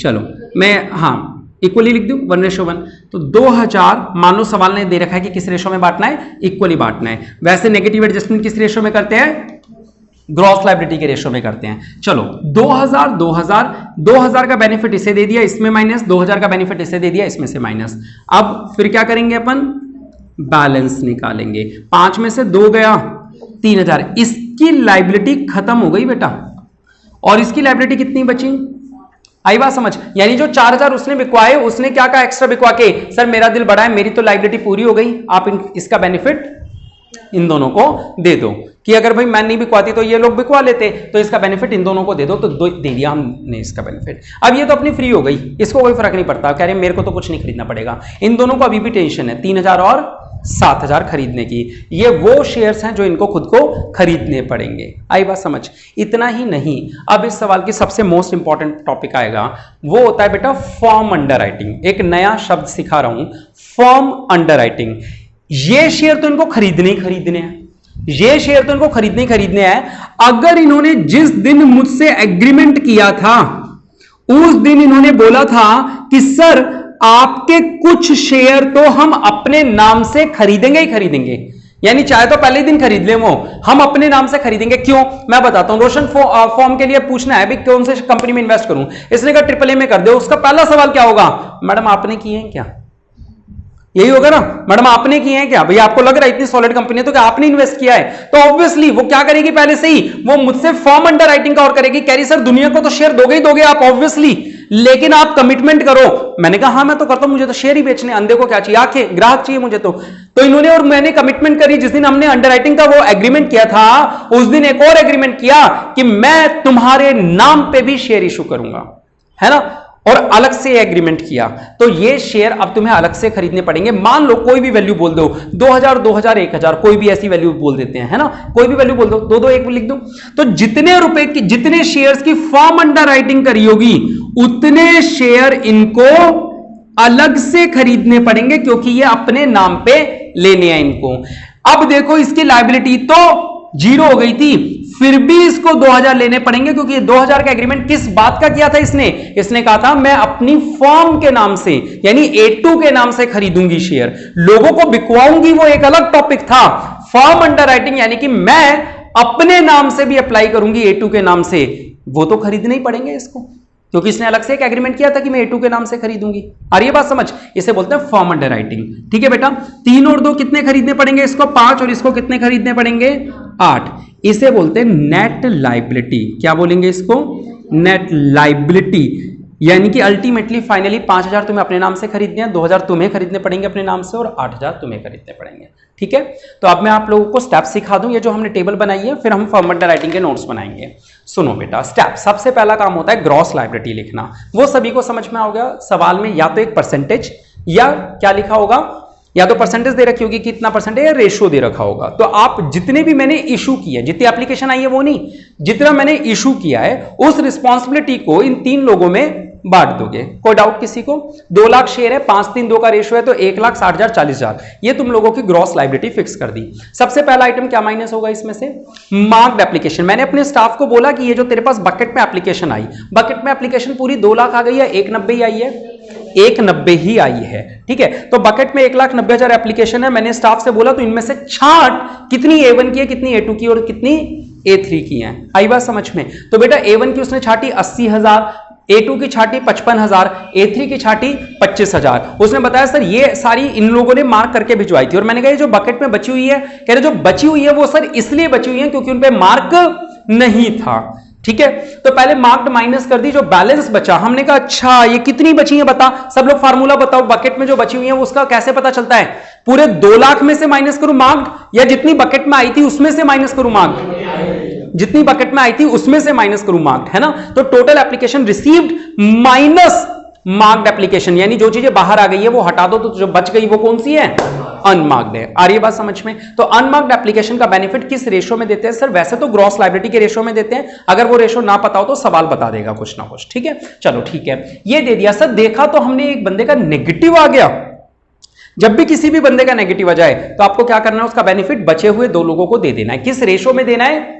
चलो मैं, हाँ इक्वली लिख दूं 1:1। तो 2,000 मान लो सवाल ने दे रखा है कि किस रेशो में बांटना है, इक्वली बांटना है। वैसे नेगेटिव एडजस्टमेंट किस रेशो में करते हैं? ग्रॉस लायबिलिटी के रेशो में करते हैं। चलो 2,000 का बेनिफिट इसे दे दिया, इसमें माइनस, 2,000 का बेनिफिट इसे दे दिया, इसमें से माइनस। अब फिर क्या करेंगे अपन? बैलेंस निकालेंगे। 5 में से 2 गया 3,000, इसकी लायबिलिटी खत्म हो गई बेटा, और इसकी लायबिलिटी कितनी बची? आई बात समझ? यानी जो 4,000 उसने बिकवाए, उसने क्या कहा एक्स्ट्रा बिकवा के, सर मेरा दिल बड़ा है, मेरी तो लायबिलिटी पूरी हो गई, आप इसका बेनिफिट इन दोनों को दे दो। कि अगर भाई मैं नहीं बिकवाती तो ये लोग बिकवा लेते, तो इसका बेनिफिट इन दोनों को दे दो, तो दे दिया हमने इसका बेनिफिट। अब ये तो अपनी फ्री हो गई, इसको कोई फर्क नहीं पड़ता, कह रहे मेरे को तो कुछ नहीं खरीदना पड़ेगा। इन दोनों को अभी भी टेंशन है 3,000 और 7,000 खरीदने की। ये वो शेयर्स हैं जो इनको खुद को खरीदने पड़ेंगे। आई बात समझ? इतना ही नहीं, अब इस सवाल की सबसे मोस्ट इंपॉर्टेंट टॉपिक आएगा, वो होता है बेटा फर्म अंडरराइटिंग। एक नया शब्द सिखा रहा हूं, फर्म अंडरराइटिंग। ये शेयर तो इनको खरीदने ही खरीदने हैं, ये शेयर तो इनको खरीदने ही खरीदने हैं। अगर इन्होंने जिस दिन मुझसे एग्रीमेंट किया था उस दिन इन्होंने बोला था कि सर आपके कुछ शेयर तो हम अपने नाम से खरीदेंगे ही खरीदेंगे, यानी चाहे तो पहले ही दिन खरीद ले वो, हम अपने नाम से खरीदेंगे। क्यों, मैं बताता हूं। रोशन फॉर्म के लिए पूछना है भी कौन से कंपनी में इन्वेस्ट करूं, इसने कहा ट्रिपल ए में कर दो। उसका पहला सवाल क्या होगा, मैडम आपने किए हैं क्या, यही होगा ना, मैडम आपने किए हैं क्या, भैया आपको लग रहा है इतनी सॉलिड कंपनी है तो क्या आपने इन्वेस्ट किया है, तो ऑब्वियसली वो क्या करेगी, पहले से ही वो मुझसे फॉर्म अंडर राइटिंग का और करेगी, कह रही सर दुनिया को तो शेयर दोगे ही दोगे आप ऑब्वियसली, लेकिन आप कमिटमेंट करो। मैंने कहा हाँ मैं तो करता हूं, मुझे तो शेयर ही बेचने, अंधे को क्या चाहिए, आंखें, ग्राहक चाहिए मुझे तो इन्होंने और मैंने कमिटमेंट करी। जिस दिन हमने अंडर राइटिंग का वो एग्रीमेंट किया था, उस दिन एक और एग्रीमेंट किया कि मैं तुम्हारे नाम पे भी शेयर इशू करूंगा, है ना, और अलग से एग्रीमेंट किया। तो ये शेयर अब तुम्हें अलग से खरीदने पड़ेंगे। मान लो कोई भी वैल्यू बोल दो, 2000, 2000, 1000, कोई भी ऐसी वैल्यू बोल देते हैं, है ना, कोई भी वैल्यू बोल दो, दो एक लिख दो। तो जितने रुपए की, जितने शेयर्स की फॉर्म अंडर राइटिंग करी होगी, उतने शेयर इनको अलग से खरीदने पड़ेंगे, क्योंकि ये अपने नाम पे लेने हैं इनको। अब देखो इसकी लायबिलिटी तो 0 हो गई थी, फिर भी इसको 2000 लेने पड़ेंगे, क्योंकि ये 2000 का एग्रीमेंट किस बात का किया था इसने कहा था मैं अपनी फर्म के नाम से यानी A2 के नाम से खरीदूंगी शेयर, लोगों को बिकवाऊंगी, वो एक अलग टॉपिक था। फर्म अंडर राइटिंग यानी कि मैं अपने नाम से भी अप्लाई करूंगी A2 के नाम से, वो तो खरीदने ही पड़ेंगे इसको, क्योंकि इसने अलग से एक एग्रीमेंट किया था कि मैं A2 के नाम से खरीदूंगी। आ रही है बात समझ, इसे बोलते हैं फॉर्म अंडर राइटिंग। ठीक है बेटा, 3 और 2 कितने खरीदने पड़ेंगे इसको, 5, और इसको कितने खरीदने पड़ेंगे, 8। इसे बोलते हैं नेट लायबिलिटी। क्या बोलेंगे इसको, नेट लायबिलिटी, यानी कि अल्टीमेटली फाइनली 5000 तुम्हें अपने नाम से खरीदने हैं, 2000 तुम्हें खरीदने पड़ेंगे अपने नाम से, और 8000 तुम्हें खरीदने पड़ेंगे। ठीक है, तो अब मैं आप लोगों को स्टेप सिखा दूं, ये जो हमने टेबल बनाई है, फिर हम फॉर्म अंडर राइटिंग के नोट्स बनाएंगे। सुनो बेटा, स्टेप सबसे पहला काम होता है ग्रॉस लायबिलिटी लिखना। वो सभी को समझ में आ गया, सवाल में या तो एक परसेंटेज या क्या लिखा होगा, या तो परसेंटेज दे रखी होगी कितना परसेंटेज, या रेशियो दे रखा होगा। तो आप जितने भी मैंने इशू किए, जितनी एप्लीकेशन आई है वो नहीं, जितना मैंने इशू किया है उस रिस्पॉन्सिबिलिटी को इन 3 लोगों में बांट दोगे। कोई डाउट किसी को, 2 लाख शेयर है, 5, 3, 2 का रेशियो है, तो 1,60,000, 40,000, ये तुम लोगों की ग्रॉस लायबिलिटी फिक्स कर दी। सबसे पहला आइटम क्या माइनस होगा इसमें से, मार्क्ड एप्लीकेशन। मैंने अपने स्टाफ को बोला कि ये जो तेरे पास बकेट में एप्लीकेशन आई, बकेट में एप्लीकेशन पूरी 2 लाख आ गई है, 190 ही आई है, 190 ही आई है। ठीक है, तो बकेट में 1,90,000 एप्लीकेशन है। मैंने स्टाफ से बोला तो इनमें से छांट कितनी A1 की है, कितनी A2 की और कितनी A3 की है। आई बात समझ में, तो बेटा A1 की उसने छाटी 80,000, A2 की छाटी 55,000, A3 की छाटी 25,000। उसने बताया सर ये सारी इन लोगों ने मार्क करके भिजवाई थी, और मैंने कहा जो बकेट में बची हुई है, कह रहे जो बची हुई है वो सर इसलिए बची हुई है क्योंकि उन पे मार्क नहीं था। ठीक है, तो पहले मार्क्ड माइनस कर दी, जो बैलेंस बचा हमने कहा अच्छा ये कितनी बची है बता, सब लोग फार्मूला बताओ, बकेट में जो बची हुई है उसका कैसे पता चलता है, पूरे 2 लाख में से माइनस करूं मार्क्ड, या जितनी बकेट में आई थी उसमें से माइनस करूं मार्क्ड, जितनी बकेट में आई थी उसमें से माइनस करूं मार्क्ड, है ना। तो total application received minus marked application, यानी जो चीजें बाहर आ गई है वो हटा दो, तो जो बच गई वो कौन सी है, अनमार्क्ड है। आ रही है बात समझ में, तो अनमार्क्ड एप्लीकेशन का बेनिफिट किस रेशियो में देते हैं सर, वैसे तो ग्रॉस लायबिलिटी के रेशियो में देते हैं, अगर वो रेशियो ना पता हो तो सवाल बता देगा कुछ ना कुछ। ठीक है, चलो ठीक है, ये दे दिया सर। देखा तो हमने एक बंदे का नेगेटिव आ गया, जब भी किसी भी बंदे का नेगेटिव आ जाए तो आपको क्या करना है, उसका बेनिफिट बचे हुए 2 लोगों को दे देना है। किस रेशियो में देना है,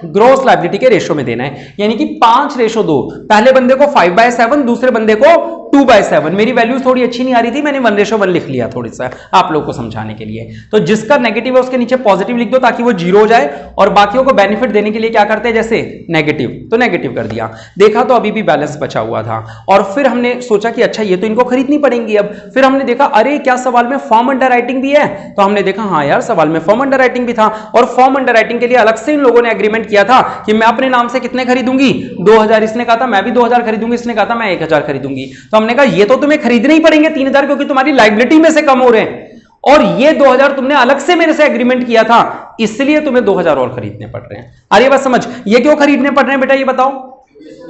ग्रॉस लायबिलिटी के रेशियो में देना है, यानी कि 5:2। पहले बंदे को 5/7, दूसरे बंदे को 2/7। मेरी वैल्यू थोड़ी अच्छी नहीं आ रही थी, मैंने 1:1 लिख लिया थोड़ी सा आप लोगों को समझाने के लिए। तो जिसका नेगेटिव है उसके नीचे पॉजिटिव लिख दो ताकि वो 0 हो जाए, और बाकियों को बेनिफिट देने के लिए क्या करते हैं, जैसे नेगेटिव, तो नेगेटिव कर दिया। देखा तो अभी भी बैलेंस बचा हुआ था, और फिर हमने सोचा कि अच्छा ये तो इनको खरीदनी पड़ेंगी। अब फिर हमने देखा अरे क्या सवाल में फॉर्म अंडर राइटिंग भी है, तो हमने देखा हाँ यार सवाल में फॉर्म अंडर राइटिंग भी था, और फॉर्म अंडर राइटिंग के लिए अलग से इन लोगों ने एग्रीमेंट किया था कि मैं अपने नाम से कितने खरीदूंगी, 2000। इसने कहा था मैं भी 2000 खरीदूंगी, इसने कहा था मैं 1000 खरीदूंगी। तो हमने कहा ये तो तुम्हें खरीदने ही पड़ेंगे 3000, क्योंकि तुम्हारी लायबिलिटी में से कम हो रहे हैं, और ये 2000 तुमने अलग से मेरे से एग्रीमेंट किया था, इसलिए तुम्हें 2000 और खरीदने पड़ रहे हैं। अरे बस समझ, ये क्यों खरीदने पड़ रहे हैं बेटा ये बताओ,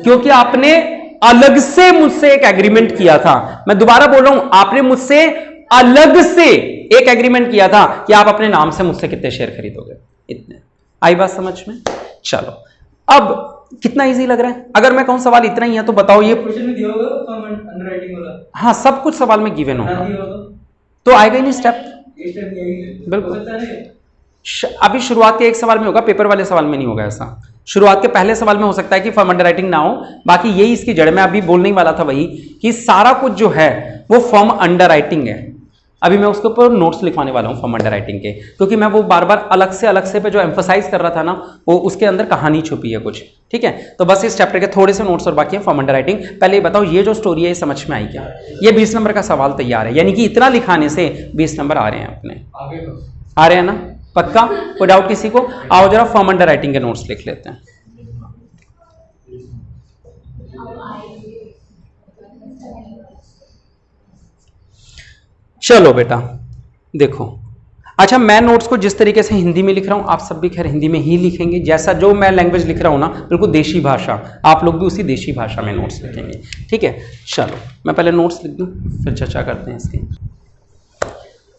क्योंकि आपने अलग से मुझसे एक एग्रीमेंट किया था। मैं दोबारा बोल रहा हूं, आपने मुझसे अलग से एक एग्रीमेंट किया था कि आप अपने नाम से मुझसे कितने शेयर खरीदोगे, इतने। आई बात समझ में, चलो अब कितना इजी लग रहा है। अगर मैं कहूं सवाल इतना ही है तो बताओ ये क्वेश्चन में दिया होगा अंडरराइटिंग वाला, हाँ सब कुछ सवाल में गिवन होगा, तो आएगा ही नहीं स्टेप, बिल्कुल। अभी शुरुआत के एक सवाल में होगा, पेपर वाले सवाल में नहीं होगा ऐसा। शुरुआत के पहले सवाल में हो सकता है कि फॉर्म अंडर राइटिंग ना हो, बाकी यही इसकी जड़ में अभी बोलने वाला था वही कि सारा कुछ जो है वो फॉर्म अंडर राइटिंग है। अभी मैं उसके ऊपर नोट्स लिखवाने वाला हूँ फॉर्म अंडर राइटिंग के, क्योंकि मैं वो बार बार अलग से पे जो एम्फोसाइज कर रहा था ना, वो उसके अंदर कहानी छुपी है कुछ। ठीक है, तो बस इस चैप्टर के थोड़े से नोट्स और बाकी है फॉर्म अंडर राइटिंग। पहले ये बताओ, ये जो स्टोरी है ये समझ में आई क्या? ये 20 नंबर का सवाल तैयार है, यानी कि इतना लिखाने से 20 नंबर आ रहे हैं अपने, आ रहे हैं ना? पक्का? कोई डाउट किसी को? आओ जरा फॉर्म अंडर राइटिंग के नोट्स लिख लेते हैं। चलो बेटा देखो, अच्छा मैं नोट्स को जिस तरीके से हिंदी में लिख रहा हूं, आप सब भी खैर हिंदी में ही लिखेंगे, जैसा जो मैं लैंग्वेज लिख रहा हूं ना, बिल्कुल देशी भाषा, आप लोग भी उसी देशी भाषा में नोट्स लिखेंगे। ठीक है, चलो मैं पहले नोट्स लिख दूं, फिर चर्चा करते हैं इसकी।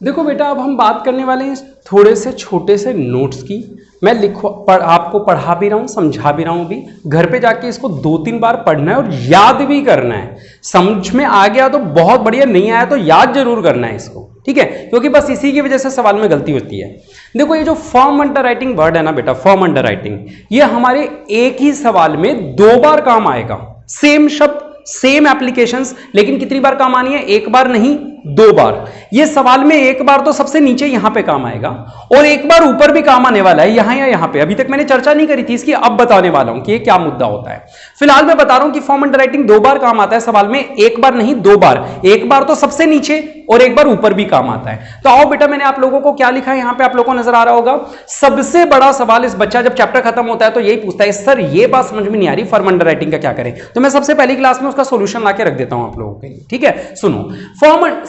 देखो बेटा, अब हम बात करने वाले हैं थोड़े से छोटे से नोट्स की। मैं आपको पढ़ा भी रहा हूं, समझा भी रहा हूं भी। घर पे जाके इसको 2-3 बार पढ़ना है और याद भी करना है। समझ में आ गया तो बहुत बढ़िया, नहीं आया तो याद जरूर करना है इसको। ठीक है, क्योंकि बस इसी की वजह से सवाल में गलती होती है। देखो ये जो फॉर्म अंडर राइटिंग वर्ड है ना बेटा, फॉर्म अंडर राइटिंग, ये हमारे एक ही सवाल में 2 बार काम आएगा। सेम शब्द, सेम एप्लीकेशंस, लेकिन कितनी बार काम आनी है? 1 बार नहीं, 2 बार। ये सवाल में 1 बार तो सबसे नीचे यहां पे काम आएगा और 1 बार ऊपर भी काम आने वाला है, यहां या यहां पे। अभी तक मैंने चर्चा नहीं करी थी इसकी, अब बताने वाला हूं कि ये क्या मुद्दा होता है। फिलहाल मैं बता रहा हूं कि फॉर्म अंडर राइटिंग 2 बार काम आता है सवाल में, 1 बार नहीं 2 बार। 1 बार तो सबसे नीचे और 1 बार ऊपर भी काम आता है। तो आओ बेटा, मैंने आप लोगों को क्या लिखा है यहां पे, आप लोगों को नजर आ रहा होगा। सबसे बड़ा सवाल इस बच्चा जब चैप्टर खत्म होता है तो यही पूछता है, सर ये बात समझ में नहीं आ रही, फॉर्म अंडर राइटिंग का क्या करें? तो मैं सबसे पहली क्लास में उसका सोल्यूशन लाके रख देता हूं आप लोगों के लिए। ठीक है, सुनो,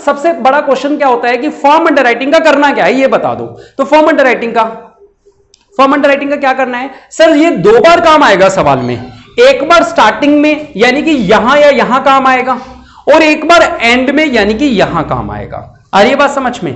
सबसे बड़ा क्वेश्चन क्या होता है कि फॉर्म अंडर राइटिंग का करना क्या है, ये बता दो। तो फॉर्म अंडर राइटिंग का क्या करना है? सर ये 2 बार काम आएगा सवाल में। 1 बार स्टार्टिंग में, यानी कि यहां या यहां काम आएगा, और 1 बार एंड में, यानी कि यहां काम आएगा। आ रही है बात समझ में?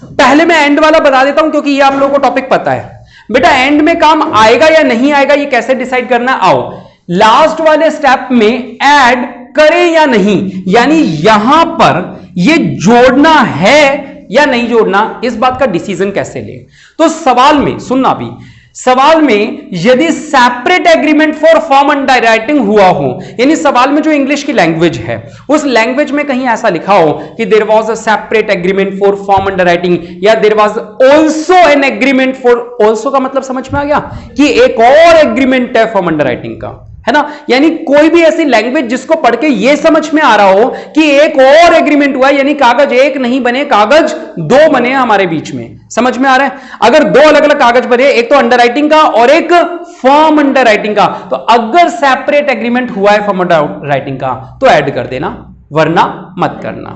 पहले मैं एंड वाला बता देता हूं क्योंकि ये आप लोगों को टॉपिक पता है। बेटा एंड में काम आएगा या नहीं आएगा, ये कैसे डिसाइड करना? आओ, लास्ट वाले स्टेप में ऐड करें या नहीं, यानी यहां पर ये जोड़ना है या नहीं जोड़ना, इस बात का डिसीजन कैसे ले? तो सवाल में सुनना भी, सवाल में यदि separate agreement for form under writing हुआ हो, यानी सवाल में जो इंग्लिश की लैंग्वेज है उस लैंग्वेज में कहीं ऐसा लिखा हो कि there was a separate agreement for form under writing, या there was also an agreement for, also का मतलब समझ में आ गया कि एक और एग्रीमेंट है फॉर्म अंडर राइटिंग का, है ना? यानी कोई भी ऐसी लैंग्वेज जिसको पढ़ के यह समझ में आ रहा हो कि एक और एग्रीमेंट हुआ है, यानी कागज एक नहीं बने, कागज 2 बने हमारे बीच में। समझ में आ रहा है? अगर 2 अलग अलग कागज बने, एक तो अंडर राइटिंग का और एक फॉर्म अंडर राइटिंग का, तो अगर सेपरेट एग्रीमेंट हुआ है फॉर्म अंडर राइटिंग का तो ऐड कर देना, वरना मत करना।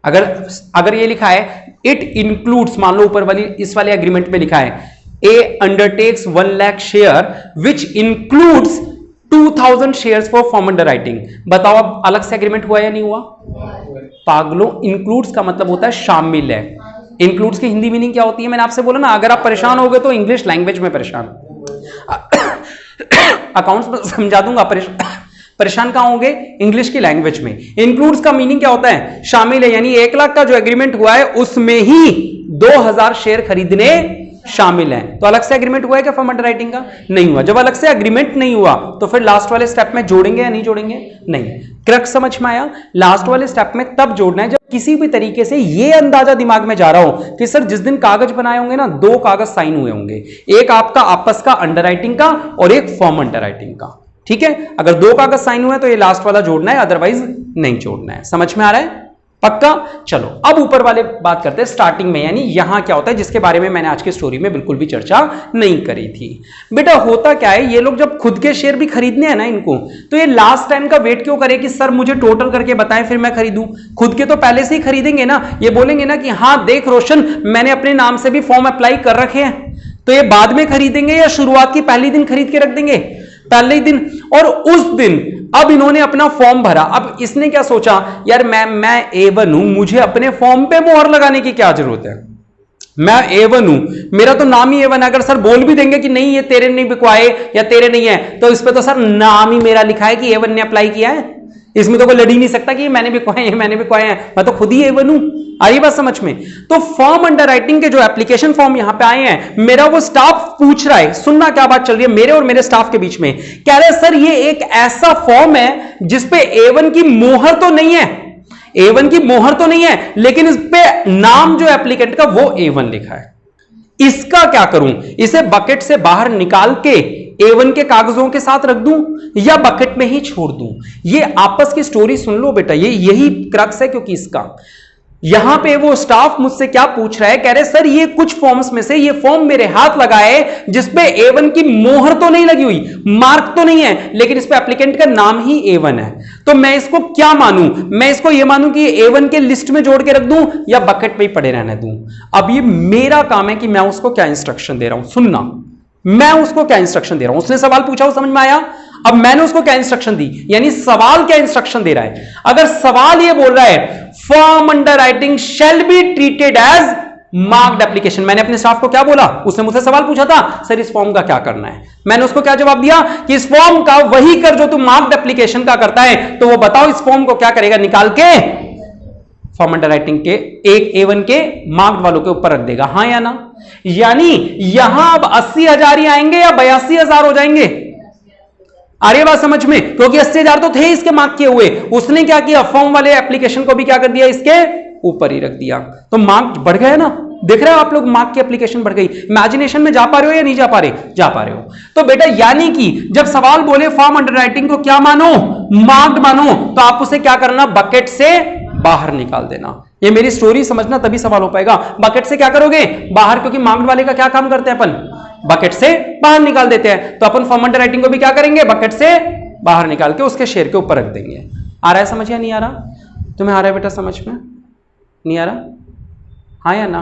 अगर ये लिखा है इट इंक्लूड्स, मान लो ऊपर वाली इस वाले एग्रीमेंट में लिखा है a undertakes 1 lakh share which includes 2000 shares for form under writing, बताओ अब अलग से एग्रीमेंट हुआ या नहीं हुआ? पागलों, इंक्लूड्स का मतलब होता है शामिल है। इंक्लूड्स की हिंदी मीनिंग क्या होती है? मैंने आपसे बोला ना, अगर आप परेशान हो गए तो इंग्लिश लैंग्वेज में परेशान, अकाउंट्स में समझा दूंगा, परेशान कहां होंगे? इंग्लिश की लैंग्वेज में। इंक्लूड्स का मीनिंग क्या होता है? शामिल है, यानी 1 लाख का जो एग्रीमेंट हुआ है उसमें ही 2000 शेयर खरीदने शामिल हैं। तो अलग से एग्रीमेंट हुआ है क्या फॉर्म अंडर राइटिंग का? नहीं हुआ। जब अलग से एग्रीमेंट नहीं हुआ तो फिर लास्ट वाले स्टेप में जोड़ेंगे या नहीं जोड़ेंगे? नहीं। क्रक्स समझ में आया? लास्ट वाले स्टेप में तब जोड़ना है जब किसी भी तरीके से ये अंदाजा दिमाग में जा रहा हो कि सर जिस दिन कागज बनाए होंगे ना, 2 कागज साइन हुए होंगे, एक आपका आपस का अंडर राइटिंग का और एक फॉर्म अंडर राइटिंग का। ठीक है, अगर 2 कागज साइन हुए तो ये लास्ट वाला जोड़ना है, अदरवाइज नहीं जोड़ना है। समझ में आ रहा है? पक्का? चलो अब ऊपर वाले बात करते हैं स्टार्टिंग में, यानी यहां क्या होता है जिसके बारे में मैंने आज की स्टोरी में बिल्कुल भी चर्चा नहीं करी थी। बेटा होता क्या है, ये लोग जब खुद के शेयर भी खरीदने हैं ना इनको, तो ये लास्ट टाइम का वेट क्यों करे कि सर मुझे टोटल करके बताएं फिर मैं खरीदूं? खुद के तो पहले से ही खरीदेंगे ना। ये बोलेंगे ना कि हाँ देख रोशन, मैंने अपने नाम से भी फॉर्म अप्लाई कर रखे हैं, तो ये बाद में खरीदेंगे या शुरुआत की पहली दिन खरीद के रख देंगे? पहले ही दिन। और उस दिन अब इन्होंने अपना फॉर्म भरा, अब इसने क्या सोचा, यार मैं A1 हूं, मुझे अपने फॉर्म पे मोहर लगाने की क्या जरूरत है? मैं A1 हूं, मेरा तो नाम ही A1 है। अगर सर बोल भी देंगे कि नहीं ये तेरे नहीं बिकवाए या तेरे नहीं है, तो इस पे तो सर नाम ही मेरा लिखा है कि A1 ने अप्लाई किया है, इसमें तो कोई लड़ ही नहीं सकता कि ये मैंने बिकवाए हैं, मैंने बिकवाए हैं, मैं तो खुद ही A1 हूं। आई बात समझ में? तो फॉर्म अंडर राइटिंग के जो एप्लीकेशन फॉर्म यहां पे आए हैं, मेरा वो स्टाफ पूछ रहा है, सुनना क्या बात चल रही है मेरे और मेरे स्टाफ के बीच में, कह रहे सर ये एक ऐसा फॉर्म है जिसपे A1 की मोहर तो नहीं है, A1 की मोहर तो नहीं है, लेकिन इस पे नाम जो एप्लीकेंट का वो A1 लिखा है। इसका क्या करूं? इसे बकेट से बाहर निकाल के A1 के कागजों के साथ रख दूं या बकेट में ही छोड़ दूं? ये आपस की स्टोरी सुन लो बेटा, ये यही क्रक्स है। क्योंकि इसका यहां पे वो स्टाफ मुझसे क्या पूछ रहा है, कह रहे सर ये कुछ फॉर्म्स में से ये फॉर्म मेरे हाथ लगा है जिसपे A1 की मोहर तो नहीं लगी हुई, मार्क तो नहीं है, लेकिन इस पे एप्लीकेंट का नाम ही A1 है। तो मैं इसको क्या मानूं? मैं इसको ये मानूं कि ये A1 के लिस्ट में जोड़ के रख दूं या बकेट पे ही पड़े रहने दूं? अब ये मेरा काम है कि मैं उसको क्या इंस्ट्रक्शन दे रहा हूं। सुनना, मैं उसको क्या इंस्ट्रक्शन दे रहा हूं। उसने सवाल पूछा, वो समझ में आया। अब मैंने उसको क्या इंस्ट्रक्शन दी, यानी सवाल क्या इंस्ट्रक्शन दे रहा है। अगर सवाल ये बोल रहा है form under writing shall be treated as marked application, मैंने अपने स्टाफ को क्या बोला? उसने मुझसे सवाल पूछा था सर इस फॉर्म का क्या करना है। मैंने उसको क्या जवाब दिया कि इस फॉर्म का वही कर जो तू मार्क्ड एप्लीकेशन का करता है। तो वो बताओ इस फॉर्म को क्या करेगा, निकाल के फॉर्म अंडर राइटिंग के एक A1 के मार्क्ड वालों के ऊपर रख देगा, हां या ना। यानी यहां अब 80,000 ही आएंगे या 82,000 हो जाएंगे? आ रही बात समझ में? क्योंकि 80,000 तो थे इसके मार्क किए हुए, उसने क्या किया, फॉर्म वाले एप्लीकेशन को भी क्या कर दिया, इसके ऊपर ही रख दिया। तो मार्क बढ़ गया ना। देख रहे हो आप लोग, मार्क की एप्लीकेशन बढ़ गई। इमेजिनेशन में जा पा रहे हो या नहीं जा पा रहे? जा पा रहे हो। तो बेटा यानी कि जब सवाल बोले फॉर्म अंडर राइटिंग को क्या मानो, मार्क्ड मानो, तो आप उसे क्या करना, बकेट से बाहर निकाल देना। ये मेरी स्टोरी समझना, तभी सवाल हो पाएगा। बकेट से क्या करोगे, बाहर, क्योंकि मार्क्ड वाले का क्या काम करते हैं अपन, बकेट से बाहर निकाल देते हैं। तो अपन फॉर्म अंडर राइटिंग को भी क्या करेंगे, बकेट से बाहर निकाल के उसके शेयर के ऊपर रख देंगे। आ रहा है समझ या नहीं आ रहा? तुम्हें आ रहा है बेटा समझ में? नहीं आ रहा? हाँ या ना?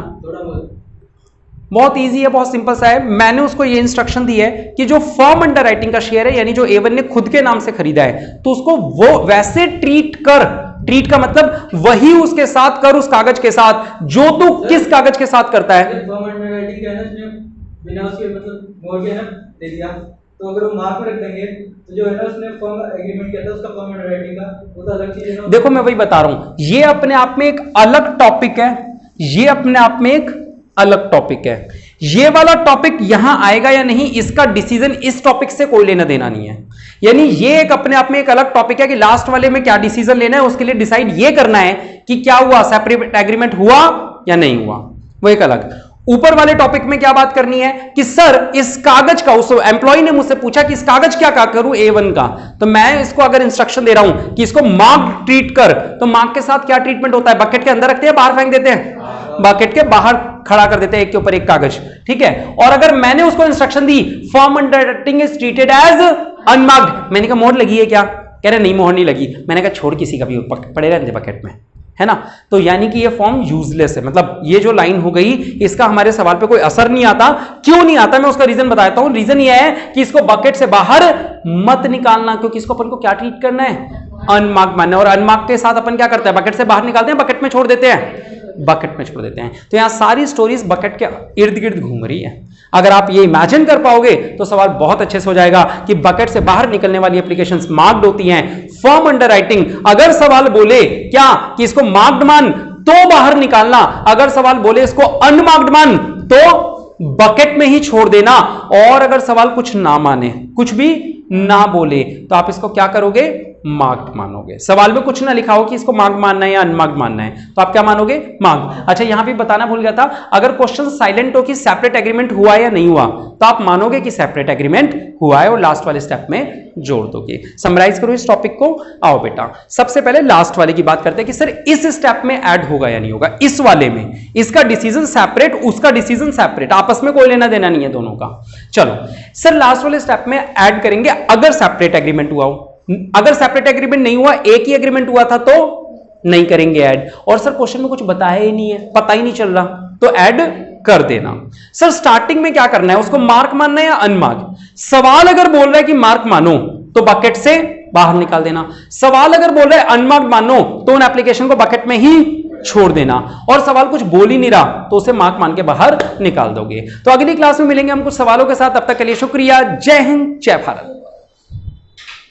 बहुत इजी है, बहुत सिंपल सा है। मैंने उसको ये इंस्ट्रक्शन दी है कि जो फॉर्म अंडर राइटिंग का शेयर है, यानी जो A1 ने खुद के नाम से खरीदा है, तो उसको वो वैसे ट्रीट कर। ट्रीट का मतलब वही उसके साथ कर, उस कागज के साथ जो तू किस कागज के साथ करता है। फॉर्म अंडर राइटिंग है ना, बिना उसके मतलब मोड़ के ना दे दिया, तो अगर वो मार्क में रख देंगे तो जो है ना उसने फॉर्म एग्रीमेंट किया था उसका फॉर्म अंडर राइटिंग का, वो तो अलग चीज है ना। देखो मैं वही बता रहा हूं, ये अपने आप में एक अलग टॉपिक है। ये अपने आप में एक अलग टॉपिक है। ये वाला टॉपिक यहां आएगा या नहीं, इसका डिसीजन इस टॉपिक से कोई लेना देना नहीं है। यानी ये एक अपने आप में एक अलग टॉपिक है कि लास्ट वाले में क्या डिसीजन लेना है, उसके लिए डिसाइड ये करना है कि क्या हुआ, सेपरेट एग्रीमेंट हुआ या नहीं हुआ, वो एक अलग। ऊपर वाले टॉपिक में क्या बात करनी है कि सर इस कागज का, उस एम्प्लॉय ने मुझसे पूछा कि इस कागज क्या करूं A1 का, तो मैं इसको अगर इंस्ट्रक्शन दे रहा हूं कि इसको मार्क ट्रीट कर, तो मार्क के साथ क्या ट्रीटमेंट होता है, बकेट के अंदर रखते हैं, बाहर फेंक देते हैं, बकेट के बाहर खड़ा कर देते हैं, एक के ऊपर एक कागज, ठीक है। और अगर मैंने उसको इंस्ट्रक्शन दी form under writing is treated as unmarked, मैंने कहा मोहर लगी है क्या, कह रहे नहीं मोहर नहीं लगी। मैंने कहा छोड़, किसी का भी पड़े रहते बकेट में, है ना। तो यानी कि ये फॉर्म यूजलेस है। मतलब ये जो लाइन हो गई, इसका हमारे सवाल पे कोई असर नहीं आता। क्यों नहीं आता, मैं उसका रीजन बताता हूं। रीजन ये है कि इसको बकेट से बाहर मत निकालना, क्योंकि इसको अपन को क्या ट्रीट करना है, अनमार्क्ड मानना। और अनमार्क्ड के साथ अपन क्या करते हैं, बकेट से बाहर निकालते हैं, बकेट में छोड़ देते हैं, बकेट में छोड़ देते हैं। तो यहां सारी स्टोरीज बकेट के इर्द गिर्द घूम रही है। अगर आप ये इमेजिन कर पाओगे तो सवाल बहुत अच्छे से हो जाएगा कि बकेट से बाहर निकलने वाली एप्लीकेशंस मार्क्ड होती हैं। फॉर्म अंडर राइटिंग, अगर सवाल बोले क्या कि इसको मार्क्ड मान तो बाहर निकालना, अगर सवाल बोले इसको अनमार्क्ड मान तो बकेट में ही छोड़ देना। और अगर सवाल कुछ ना माने, कुछ भी ना बोले, तो आप इसको क्या करोगे, मार्क्ड मानोगे। सवाल में कुछ ना लिखा हो कि इसको मार्क्ड मानना है या अनमार्क्ड मानना है, तो आप क्या मानोगे, मार्क्ड। अच्छा यहां भी बताना भूल गया था, अगर क्वेश्चन साइलेंट हो कि सेपरेट एग्रीमेंट हुआ या नहीं हुआ, तो आप मानोगे कि सेपरेट एग्रीमेंट हुआ है और लास्ट वाले स्टेप में जोड़ दोगे। समराइज करो इस टॉपिक को। आओ बेटा सबसे पहले लास्ट वाले की बात करते हैं कि सर इस स्टेप में ऐड होगा या नहीं होगा। इस वाले में इसका डिसीजन सेपरेट, उसका डिसीजन सेपरेट, आपस में कोई लेना देना नहीं है दोनों का। चलो सर लास्ट वाले स्टेप में ऐड करेंगे अगर सेपरेट एग्रीमेंट हुआ हो। अगर सेपरेट एग्रीमेंट नहीं हुआ, एक ही एग्रीमेंट हुआ था, तो नहीं करेंगे ऐड। और सर क्वेश्चन में कुछ बताया ही नहीं है, पता ही नहीं चल रहा, तो ऐड कर देना। सर स्टार्टिंग में क्या करना है, उसको मार्क मानना है या अनमार्क। सवाल अगर बोल रहा है कि मार्क मानो तो बकेट से बाहर निकाल देना। सवाल अगर बोल रहा है अनमार्क मानो तो उन एप्लीकेशन को बकेट में ही छोड़ देना। और सवाल कुछ बोल ही नहीं रहा तो उसे मार्क मान के बाहर निकाल दोगे। तो अगली क्लास में मिलेंगे हम कुछ सवालों के साथ। तब तक के लिए शुक्रिया। जय हिंद, जय भारत।